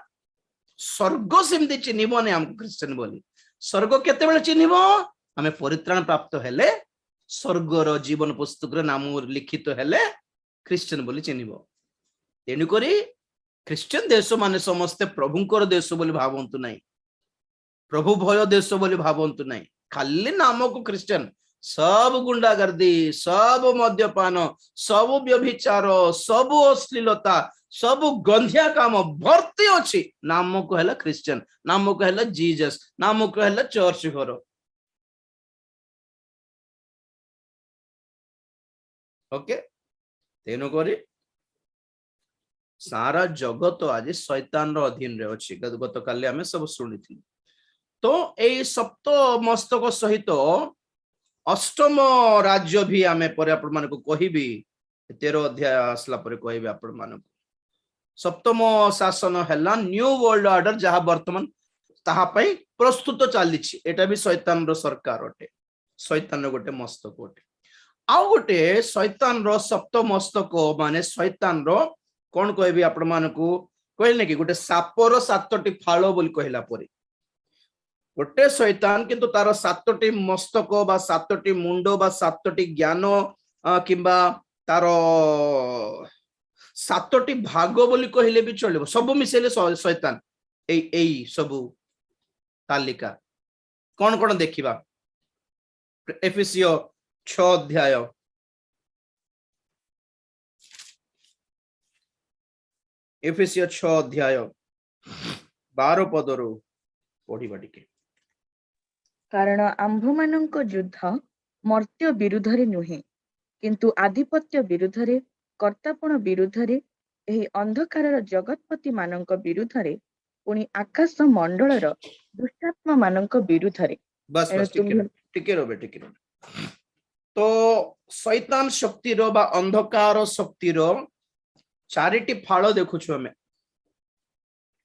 स्वर्ग सेमती चिन्हिबो नै हमको क्रिश्चियन बोली। स्वर्ग केते बेले चिन्हिबो आमे परित्राण प्राप्त हेले स्वर्गर जीवन पुस्तक रे नाम लिखित हेले क्रिश्चियन बोली चिन्हिबो। तेनु करी क्रिश्चियन देश माने समस्त प्रभुଙ୍କର देश बोली भावंतु नै, प्रभु भय देश बोली भावंतु नै। खाली नाम को क्रिश्चियन सब गुंडागर्दी सब मद्यपान सब व्यभिचार सब अश्लीलता सब गंधिया काम भर्ती अच्छी नाम को है क्रिश्चियन, नाम को है जीसस, नाम को है चर्च घर। ओके तेणुक सारा जगत आज शैतान रो अधीन रे अछि। गत काली आमे सब सुनी थी। तो ए सप्त मस्तक सहित अष्टम राज्य भी आमे परे आपण मानको कहिबी 13 अध्याय आसला परे कहिबी आपण मानको। सप्तम शासन हैला न्यू वर्ल्ड ऑर्डर जहा वर्तमान ताहा पई प्रस्तुत चालीछि। एटा भी शैतान रो सरकार अटे, शैतान रो गोटे मस्तक अटे। आउ गोटे शैतान रो सप्त मस्तक माने शैतान रो कोन कहबी आपण मानको कहले कि गोटे सापर सातटी फाळो बोली कहला परे गोटे शैतान किंतु तार सातटी मस्तक बा सातटी मुंड बा सातटी ज्ञान किंबा तार सातटी भाग बोली कहले भी चलिबो। सब मिसेले शैतान एई सब तालिका कौन कौन देखिबा। एफिसियो 6 अध्याय एफिसियो 6 अध्याय 12 पदरु पढ़िबा टिके। कारण आम्भମାନଙ୍କ युद्ध मर्त्य विरुद्धरे नुहे, किंतु आधिपत्य विरुद्धरे कर्तापण विरुद्धरे एही अंधकारर जगतपति मानक विरुद्धरे पुणी आकाश मंडलर दुष्टात्मा मानक विरुद्धरे। बस बस टिके रोबे टिके रोबे। तो शैतान शक्ति रो बा अंधकार शक्ति रो चारिटी फाळ देखुछु हमें,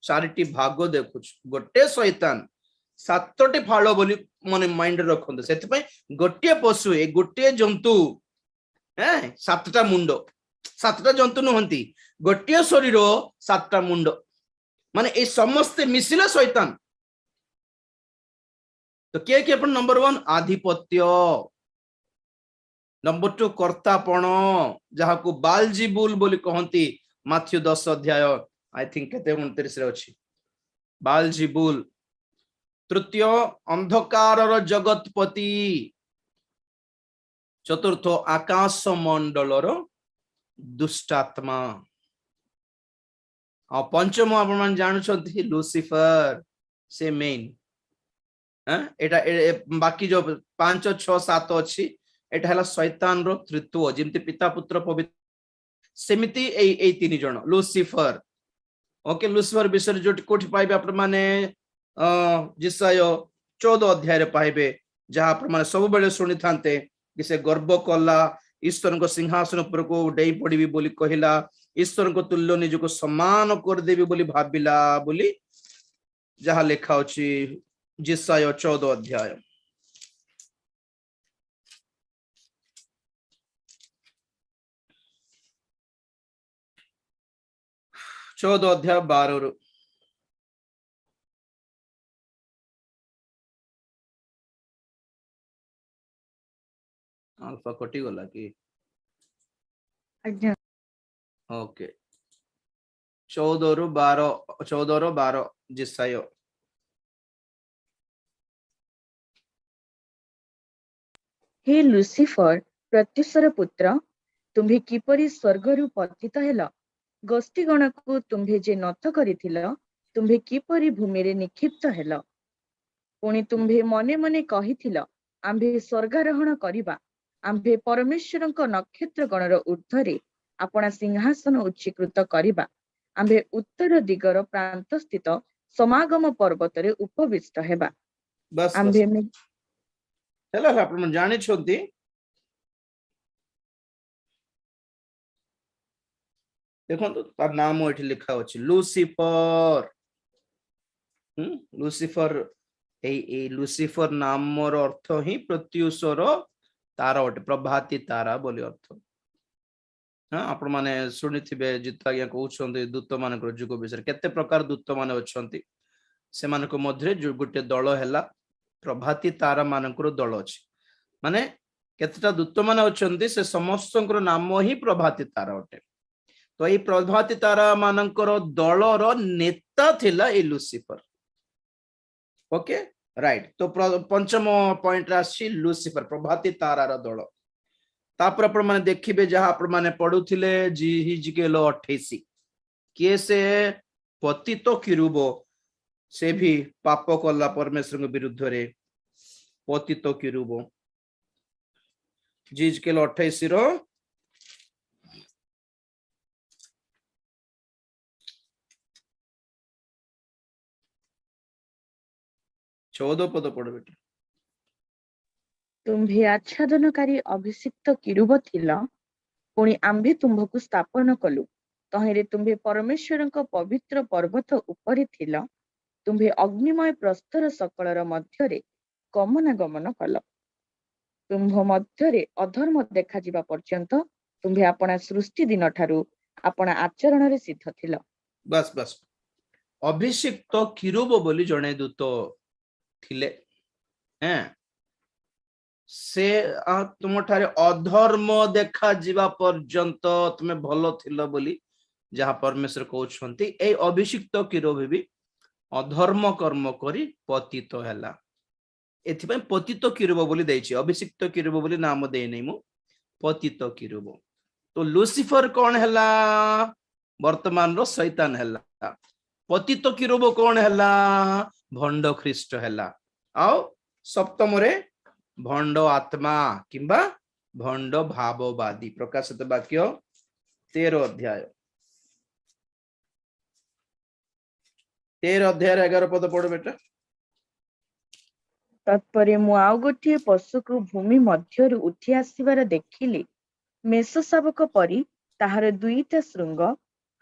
चारिटी भाग देखुछु। गोटे शैतान सातटी फाळ बोली माने माइंड रखंदे। सेति पय गोटे पशु ए गोटे जंतु सातटा मुंड, सातटा जंतु नहंती, गोटे शरीर सातटा मुंड माने ए समस्त मिसिला शैतान। तो के अपन नंबर 1 आधिपत्य। नंबर 2 कर्तापण जहाकू बालजीबुल बोली कहंती माथ्यू 10 अध्याय आई थिंक केते 29 रे अछि बालजीबुल। तृतीय अंधकारर जगतपति। चतुर्थ आकाश मंडलर दुष्टात्मा। आ पंचम आपण मान जानुछंती लूसीफर से मेन एटा बाकी जो 5 6 7 अछि एटा हला शैतान रो तृत्व जेमति पिता पुत्र पवित्र सेमिति ए तीन जण लूसीफर। ओके लूसीफर विषय जो कोठी पाइबे आपण माने जिसाय 14 अध्याय रे पाइबे जहा आपण माने सब बेले सुनि थांते कि से गर्व कला ईश्वर को सिंहासन पर को डेई पड़ीबी बोली कहिला ईश्वर को तुल्य निज को समान कर देबी बोली भाबिला बोली जहा लेखा अछि जिसाय 14 अध्याय। चौदह अध्याय 12 रु अल्फा कटि गला कि आज्ञा ओके 14 रु 12 जिसाय। हे लुसिफर प्रत्युषर पुत्र तुम्भे किपरि स्वर्गरु पतित हेल गोष्ठीगण को तुम्भे जे नथ करिथिल तुम्भे किपरि भूमि रे निक्षिप्त हेल पुणी तुम्भे मने मने कहिथिल आम्भे स्वर्गारोहण करिबा आम्भे परमेश्वरଙ୍କ नक्षत्र गणर ऊर्ध्वरे आपणा सिंहासन उच्चीकृत करिबा आम्भे उत्तर दिगर प्रांत स्थित समागम पर्वतरे उपविष्ट हेबा। बस बस आम्भे हेला आपण जानि छथि देखंतु तार नाम एठी लिखा अछि लूसीफर। लूसीफर ए लूसीफर नामर अर्थ ही प्रत्युषर तारा अटे प्रभाती तारा बोली अर्थ। हाँ आपण माने सुनिथिबे जित आज्ञा कहउछन्ते दूत मानकर जुग विषय केते प्रकार दूत माने अछन्ति से मानको मध्य जो गुटे दल हैला प्रभाती तारा मानकर दल अछि माने केतेटा दूत माने अछन्ति से समस्तଙ୍କର नाम ही प्रभाती तारा अटे। तो ये प्रभाती तारा मानकर दलर नेता थिला ए लूसीफर। ओके राइट तो पंचम पॉइंट राशि लूसीफर प्रभाती तारार दल। तापर आपण माने देखिबे जहा आपण माने पढुथिले हिजकेल 28 किए से पतित किरूब से भी पाप कला परमेश्वर के विरुद्ध रे पतित किरूब हिजकेल 28 रो 14 पद पढ़ बेटा। तुम्भे आच्छादनकारी अभिषिक्त किरूब थिल पुणी आम्भे तुम्भकु स्थापन कलु तहिरे तुम्भे परमेश्वरଙ୍କ पवित्र पर्वत उपरे थिल तुम्भे अग्निमय प्रस्तर सकलर मध्यरे गमनागमन कल तुम्भ मध्यरे अधर्म देखा जिबा पर्यंत तुम्भे आपणा सृष्टि दिन ठारू आपणा आचरण रे सिद्ध थिल। बस बस अभिषिक्त किरूब बोली जणे दूत थिले हैं से तुम ठारे अधर्म देखा जिबा पर्यंत तुमे भलो थिलो बोली जहा परमेश्वर कहउछंती ए अभिषिक्त किरूब भी अधर्म कर्म करी पतित हैला एथिपय पतित किरूब बोली दैछि अभिषिक्त किरूब बोली नाम देइ नै मु पतित किरूब। तो लूसीफर कौन हैला वर्तमान रो शैतान हैला पतित किरूब कौन हैला भंड ख्रीष्ट हैला आउ सप्तम रे भंड आत्मा किंबा भंड भाववादी प्रकाशित वाक्य 13 अध्याय 11 पद पढ़ बेटा। तत्परे मु आउ गोटिए पशुକୁ भूमि मध्यरु उठी आसिबार देखिली मेष शावक परी ताहार दुईटा श्रृंग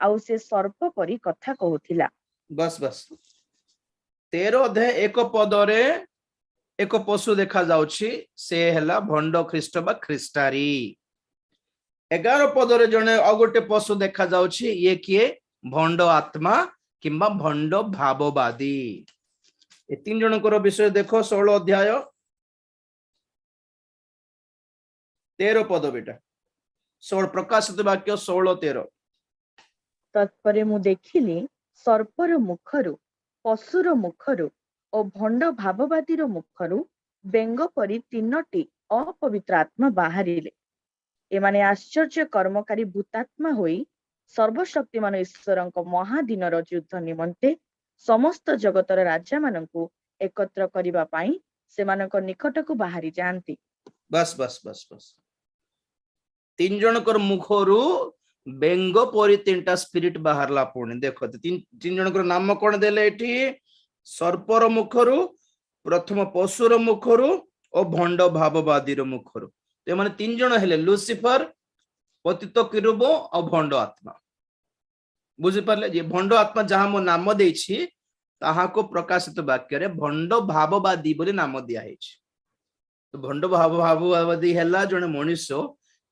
आउ से सर्प परी कथा कहूथिला। बस बस 13 अध्याय 1 पद रे एक पशु देखा जाउछि से हैला भंड ख्रीष्ट बा ख्रीष्टारी। 11 पद रे जने आ गोटे पशु देखा जाउछि ये किए भंड आत्मा किंबा भंड भाववादी। ए तीन जनकर विषय देखो 16 अध्याय 13 पद बेटा 16 प्रकाशित वाक्य 16-13 ତତ୍ପରେ ମୁଁ ଦେଖିଲି ସର୍ପର ମୁଖରୁ, ପଶୁର ମୁଖରୁ ଓ ଭଣ୍ଡ ଭାବବାଦୀର ମୁଖରୁ ବେଙ୍ଗ ପରି 3ଟି ଅପବିତ୍ର ଆତ୍ମା ବାହାରିଲେ। ଏମାନେ ଆଶ୍ଚର୍ଯ୍ୟ କର୍ମକାରୀ ଭୂତାତ୍ମା ହୋଇ ସର୍ବଶକ୍ତିମାନ ଈଶ୍ୱରଙ୍କ ମହାଦିନର ଯୁଦ୍ଧ ନିମନ୍ତେ ସମସ୍ତ ଜଗତର ରାଜାମାନଙ୍କୁ ଏକତ୍ର କରିବା ପାଇଁ ସେମାନଙ୍କ ନିକଟକୁ ବାହାରି ଯାଆନ୍ତି। बस बस बस बस 3 जनकर मुखरु बेंग परी 3टा स्पिरिट बाहरला पुणी देखो 3 जनकर नाम कोन देले एठी सर्पर मुखरु प्रथम पशुर मुखरु और भंड भाववादी मुखरु तो माने 3 जन हेले लुसिफर पतित किरुब और भंड आत्मा बुझी पारले जे भंड आत्मा जहां मो नाम देछि ताहा को प्रकाशित वाक्य रे भंड भाववादी बोली नाम दिया हेछि तो भंड भाववादी हेला जने मनुष्य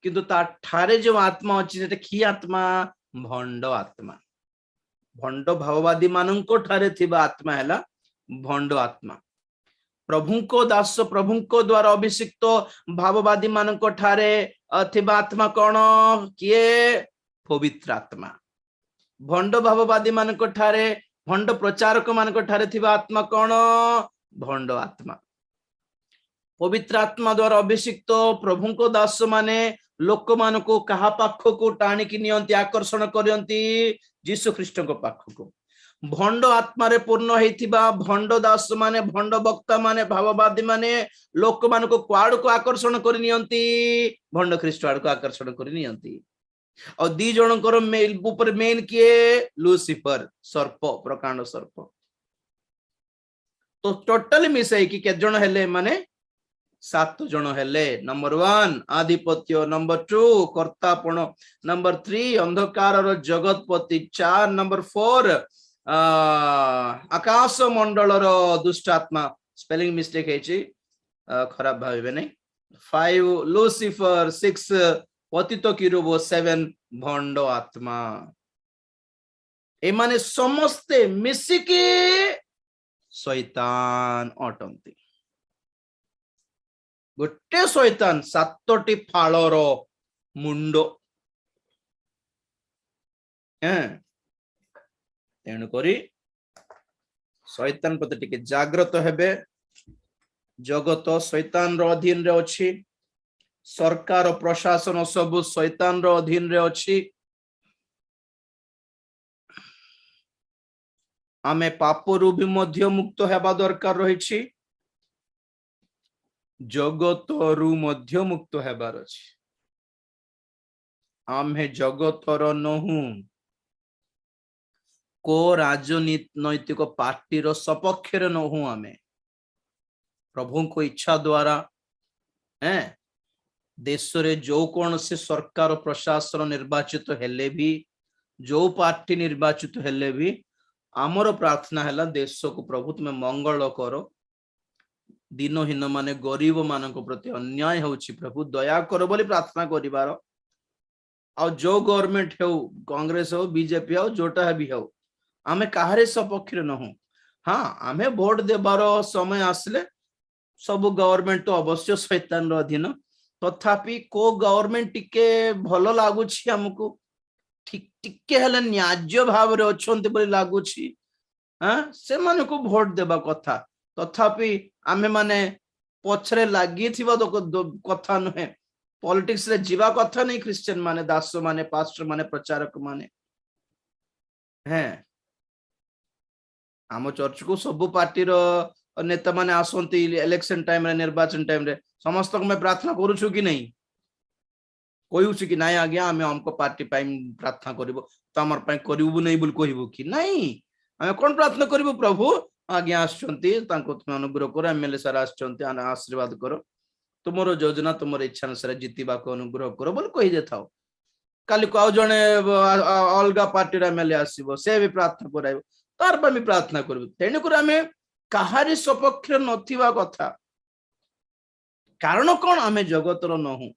किंतु ता ठारे जो आत्मा अछि सेटा की आत्मा भंड आत्मा भंड भाववादी माननको ठारे थिबा आत्मा हेला भंड आत्मा प्रभुको दास प्रभुको द्वारा अभिषिक्त भाववादी माननको ठारे थिबा आत्मा कोन किए पवित्र आत्मा भंड भाववादी माननको ठारे भंड प्रचारक माननको ठारे थिबा आत्मा कोन भंड आत्मा पवित्र आत्मा द्वारा अभिषिक्त प्रभुको दास माने लोक मानको कहा पाख को टाणी की नियंती आकर्षण करयंती यीशु ख्रीष्ट को पाख को भंड आत्मा रे पूर्ण हेतिबा भंड दास माने भंड वक्ता माने भाववादी माने लोक मानको क्वाड को आकर्षण कर नियंती भंड ख्रीष्ट आड़ को आकर्षण कर नियंती और 2 जनकर मेल ऊपर मेन किए लुसिफर सर्प प्रकांड सर्प तो टोटली मिसाई कि के जण हेले माने 7 जन हेले नंबर 1 आधिपत्य नंबर 2 कर्तापण नंबर 3 अंधकार जगतपति 4 नंबर 4 आकाश मंडल दुष्ट आत्मा स्पेलिंग मिस्टेक है खराब भावे नहीं 5 लुसिफर 6 पतित किरुब 7 भंड आत्मा एमाने समस्ते मिसिकी शैतान अटंती गोटे शैतान 7टी फालर मुंड तेणुकरी शैतान प्रति टिके जाग्रत हेबे जगत शैतान रो अधीन रे अछि सरकार प्रशासन सब शैतान रो अधीन रे अछि आमे पापरु भी मध्य मुक्त हेबा दरकार रहिछि जगतरु मध्य मुक्त हेबार अछि आमे जगतर नहु को राजनैतिक पार्टी रो सपक्ष रे नहु आमे प्रभु को इच्छा द्वारा देश रे जो कौन से सरकार प्रशासन निर्वाचित हेले भी जो पार्टी निर्वाचित हेले भी आमर प्रार्थना है देश को प्रभु तुम्हें मंगल करो दिनहीन माने गरीब मान प्रति अन्याय होछि प्रभु दया करो बोली प्रार्थना करिवार आ जो गवर्नमेंट हो कांग्रेस हो बीजेपी हो जोटा भी हो आमे काहरे सपक्ष नहु हाँ आमे वोट देबार समय आसले सब गवर्नमेंट तो अवश्य शैतान रो अधीन तथापि को गवर्नमेंट टिके भलो लागुछि हमको ठीक टिके हले न्याज्य भाव रे अछंती बोली लागुछि हां से माने को वोट देबा कथा तथापि आमे माने पछरे लागि थिबा कथा नहे पॉलिटिक्स रे जीवा कथा नहीं क्रिश्चियन माने दास माने पास्टर माने प्रचारक माने हैं आम चर्च को सब पार्टी रो नेता माने आसंती इलेक्शन टाइम रे निर्वाचन टाइम रे समस्त को मैं प्रार्थना करू छु कि नहीं कहू कि नहीं आज्ञा आम हमको पार्टी प्रार्थना करिवो तो हमर पय करिवो नहीं बोल कहबो कि नहीं आमे कोन प्रार्थना करिवो प्रभु आज्ञा आछंती तांको तुम अनुग्रह करो एमएलए सर आछंती आशीर्वाद करो तुमरो योजना तुमरो इच्छा अनुसार जितिबा को अनुग्रह करो बोल कहि देथाओ काली को जने अलगा पार्टी रे एमएलए आसीबो से भी प्रार्थना कराइबो तार पर भी प्रार्थना करबो तेने कर आमे काहारी सपक्ष नथिबा कथा कारण कोन आमे जगतर नहु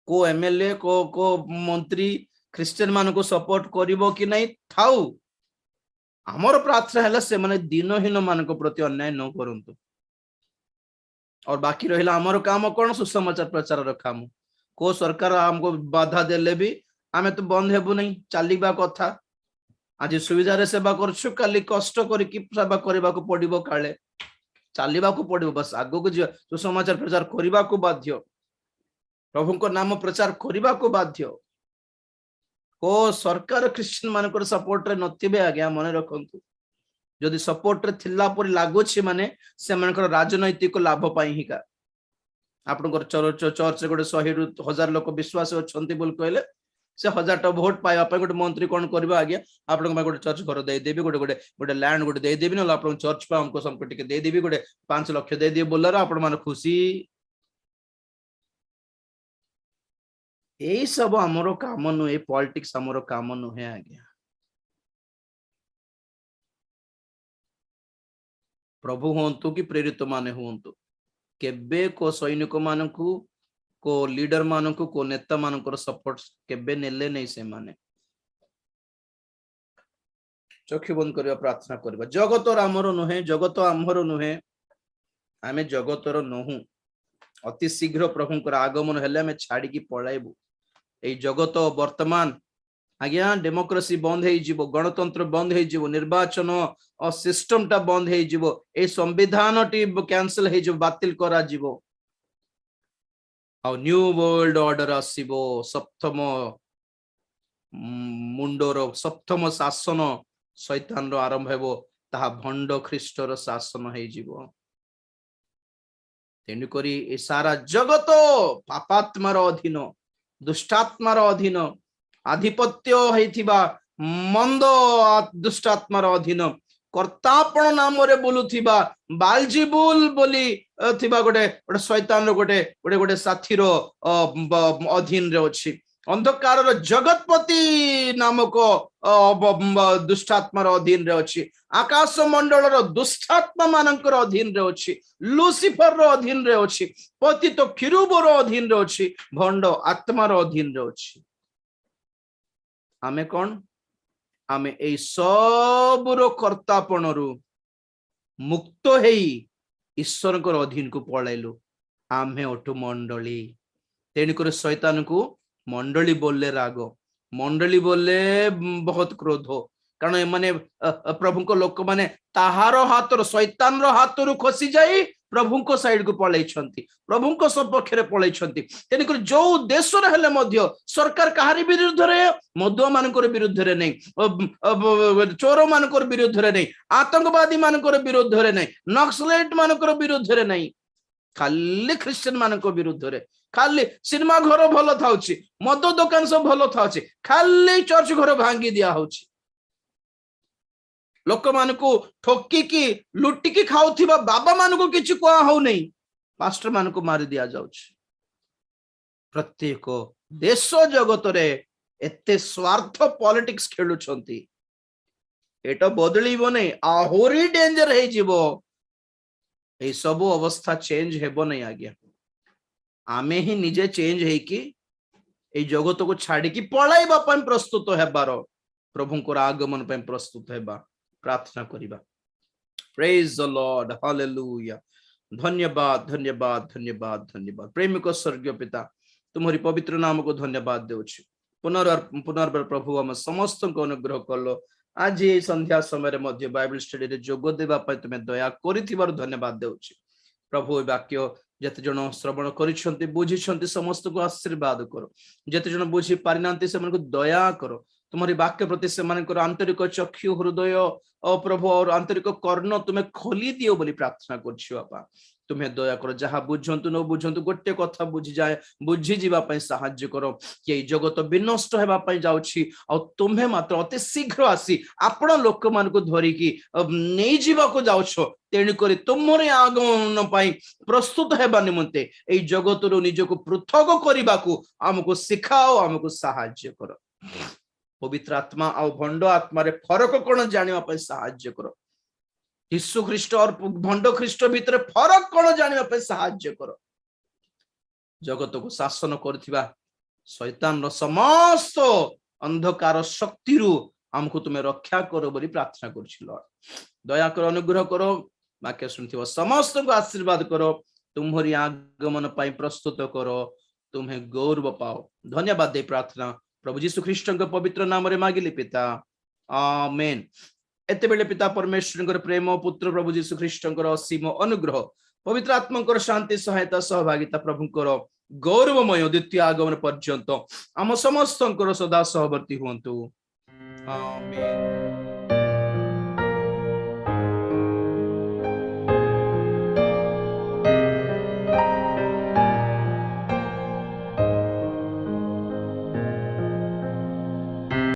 को एमएलए को मंत्री क्रिश्चियन मान को सपोर्ट करिवो कि नहीं थाउ हमर प्रार्थना है से माने दिनहीन मान को प्रति अन्याय न करंतु और बाकी रहिला हमर काम कोन सुसमाचार प्रचार र काम को सरकार हमको बाधा देले भी आमे तो बंद हेबु नहीं चलिबा कथा आज सुविधा रे सेवा करछु काली कष्ट करिकी सेवा करबा को पड़िबो काले चलिबा को पड़िबो बस आगो को जो समाचार प्रचार करबा को बाध्य प्रभु को नाम प्रचार करबा को बाध्य को सरकार क्रिश्चियन मानकर सपोर्ट रे नथिबे आज्ञा मन रखंतु जदि सपोर्ट रे थिला पर लागुछि माने से मानकर राजनैतिक लाभ पाई ही का आपनकर चर्च गोटे 100 रु 1000 लोक विश्वास अछंती बोल कहले से 1000 टा वोट पाइबा पय गोटे मंत्री कोन करबा आज्ञा आपन गोटे चर्च घर दे देबी गोटे गोटे गोटे लैंड गोटे दे देबी न आपन चर्च पा हमको हमको टिके दे देबी गोटे 5 लाख दे दे बोलर आपन मान खुशी एई सब हमरो काम नु ए पॉलिटिक्स हमरो काम नु है आज्ञा प्रभु होंतु कि प्रेरित माने होंतु केबे को सैनिक मानकु को लीडर मानकु को नेता मानकर सपोर्ट केबे नेले नहीं से माने चक्षु बंद करबा प्रार्थना करबा जगत आमर नुहे जगत आमर नुहे आमे जगतर नहु अति शीघ्र प्रभुंकर आगमन हेले आमे छाड़ी की पळाइबु ए जगत वर्तमान आज्ञा डेमोक्रेसी बंद हो जीवो गणतंत्र बंद हो जीवो निर्वाचन और सिस्टम टा बंद हो जीवो ए संविधान टी कैंसिल हो जीवो बातिल करा जीवो आ न्यू वर्ल्ड ऑर्डर आसीबो सप्तम मुंडोर सप्तम शासन शैतान रो आरंभ हेबो ताहा भंड ख्रीष्टर शासन हो जीवो तेनु करी ए सारा जगत पापात्मार अधीन दुष्टात्मार अधीन आधिपत्य होइथिबा मंद दुष्टात्मार अधीन कर्तापण नाम रे बोलुथिबा बालजीबुल बोली थिबा गोटे गोटे शैतान रो गोटे गोटे गोटे साथी रो अधीन रे अछि अंधकार रो जगतपति नामक दुष्टात्मार अधीन रे अछि आकाश मंडल रो दुष्टात्मा मानकर अधीन रे अछि लूसीफर रो अधीन रे अछि पतित खिरुब रो अधीन रे अछि भंड आत्मार अधीन रे अछि आमे कौन आमे ए सब रो कर्तापण रु मुक्त हेई ईश्वर को अधीन को पळाइलु आमे ओटु मंडली तेणी करे शैतान को मंडली बोलले राग मंडली बोलले बहुत क्रोध कारण माने प्रभु को लोक माने ताहार हाथ शैतान रो हाथ रु खसी जाई प्रभु को साइड को पळाई छंती प्रभु को सपक्ष रे पळाई छंती तेनी कर जो देश रे हेले मध्य सरकार कहारी विरुद्ध रे मधुआ मानकर विरुद्ध रे नहीं चोर मानकर विरुद्ध रे नहीं आतंकवादी मानकर विरुद्ध रे नहीं नक्सलाइट मानकर विरुद्ध रे नहीं खाली क्रिश्चियन मानकर विरुद्ध रे खाली सिनेमा घर भलो थाउची मद दुकान सब भलो थाउची खाली चर्च घर भांगी दिया होची लोक मान को ठोकी लुटिकी खाऊथिबा बाबा मान को किछि कोआ हो नहीं पास्टर मान को मारी दिया जाउछ प्रत्येक देश जगत रे एते स्वार्थ पॉलिटिक्स खेलुछंती एटा बदलिबो नै आहोरी डेंजर हे जीवो ए सब अवस्था चेंज हेबो नै आज्ञा आमे ही निजे चेंज हे कि ए जगत को छाड़ी की पळाइबा पय प्रस्तुत हेबारो प्रभु को आगमन पय प्रस्तुत हेबा प्रार्थना करिबा प्रेज द लॉर्ड हालेलुया धन्यवाद धन्यवाद धन्यवाद धन्यवाद प्रेमिक स्वर्गीय पिता तुम्हारी पवित्र नाम को धन्यवाद देउछि पुनर्बार प्रभु हम समस्त को अनुग्रह करलो आज ये संध्या समय मध्य बाइबल स्टडी रे जोग देबा पय तुमे दया करिथिबार धन्यवाद देउछि प्रभु ए वाक्य जते जन श्रवण करिसंती बुझिसंती समस्त को आशीर्वाद करो जते जन बुझी पारिनांती से मन को दया करो तुम्हारी वाक्य प्रति से मानकर आंतरिक चक्षु हृदय प्रभु और आंतरिक कर्ण तुम्हें खोली दियो बोली प्रार्थना करछि बापा तुम्हें दया करो जहाँ बुझंतु न बुझंतु गोटे कथा बुझी जाए बुझी जीवा पय सहाय्य करो कि जगत विनष्ट हेबा पय जाउछि आ तुम्हें मात्र अति शीघ्र आसी आपण लोक मान को धरि की नै जीवा को जाउछो तेणी करी तुमरे आगमन पय प्रस्तुत हेबा निमंते ए जगत रो निज को पृथक करिबा को हमको सिखाओ हमको सहाय्य करो पवित्र आत्मा आ भंड आत्मा रे फरक कोन जानिबा पय सहाय्य करो यीशु ख्रीष्ट और भंड ख्रीष्ट भीतर फरक कोन जानिबा पय सहाय्य करो जगत को शासन करथिबा शैतान रो समस्त अंधकार शक्ति रु हमको तुम्हें रक्षा करो बोली प्रार्थना करछि लॉर्ड दया करो अनुग्रह करो वाक्य सुनथिबा समस्त को आशीर्वाद करो तुम्हारी आगमन पय प्रस्तुत करो तुम्हें गौरव पाओ। धन्यवाद दे प्रार्थना प्रभु जीशु ख्रीष्ट पवित्र नाम रे मागिली पिता, आमेन। एते बेले पिता परमेश्वर प्रेम, पुत्र प्रभु जीशु ख्रीष्ट असीम अनुग्रह, पवित्र आत्मा शांति सहायता सहभागिता, प्रभुंकर गौरवमय द्वितीय आगमन पर्यंत आम समस्त सदा सहवर्ती हुंतु, आमेन।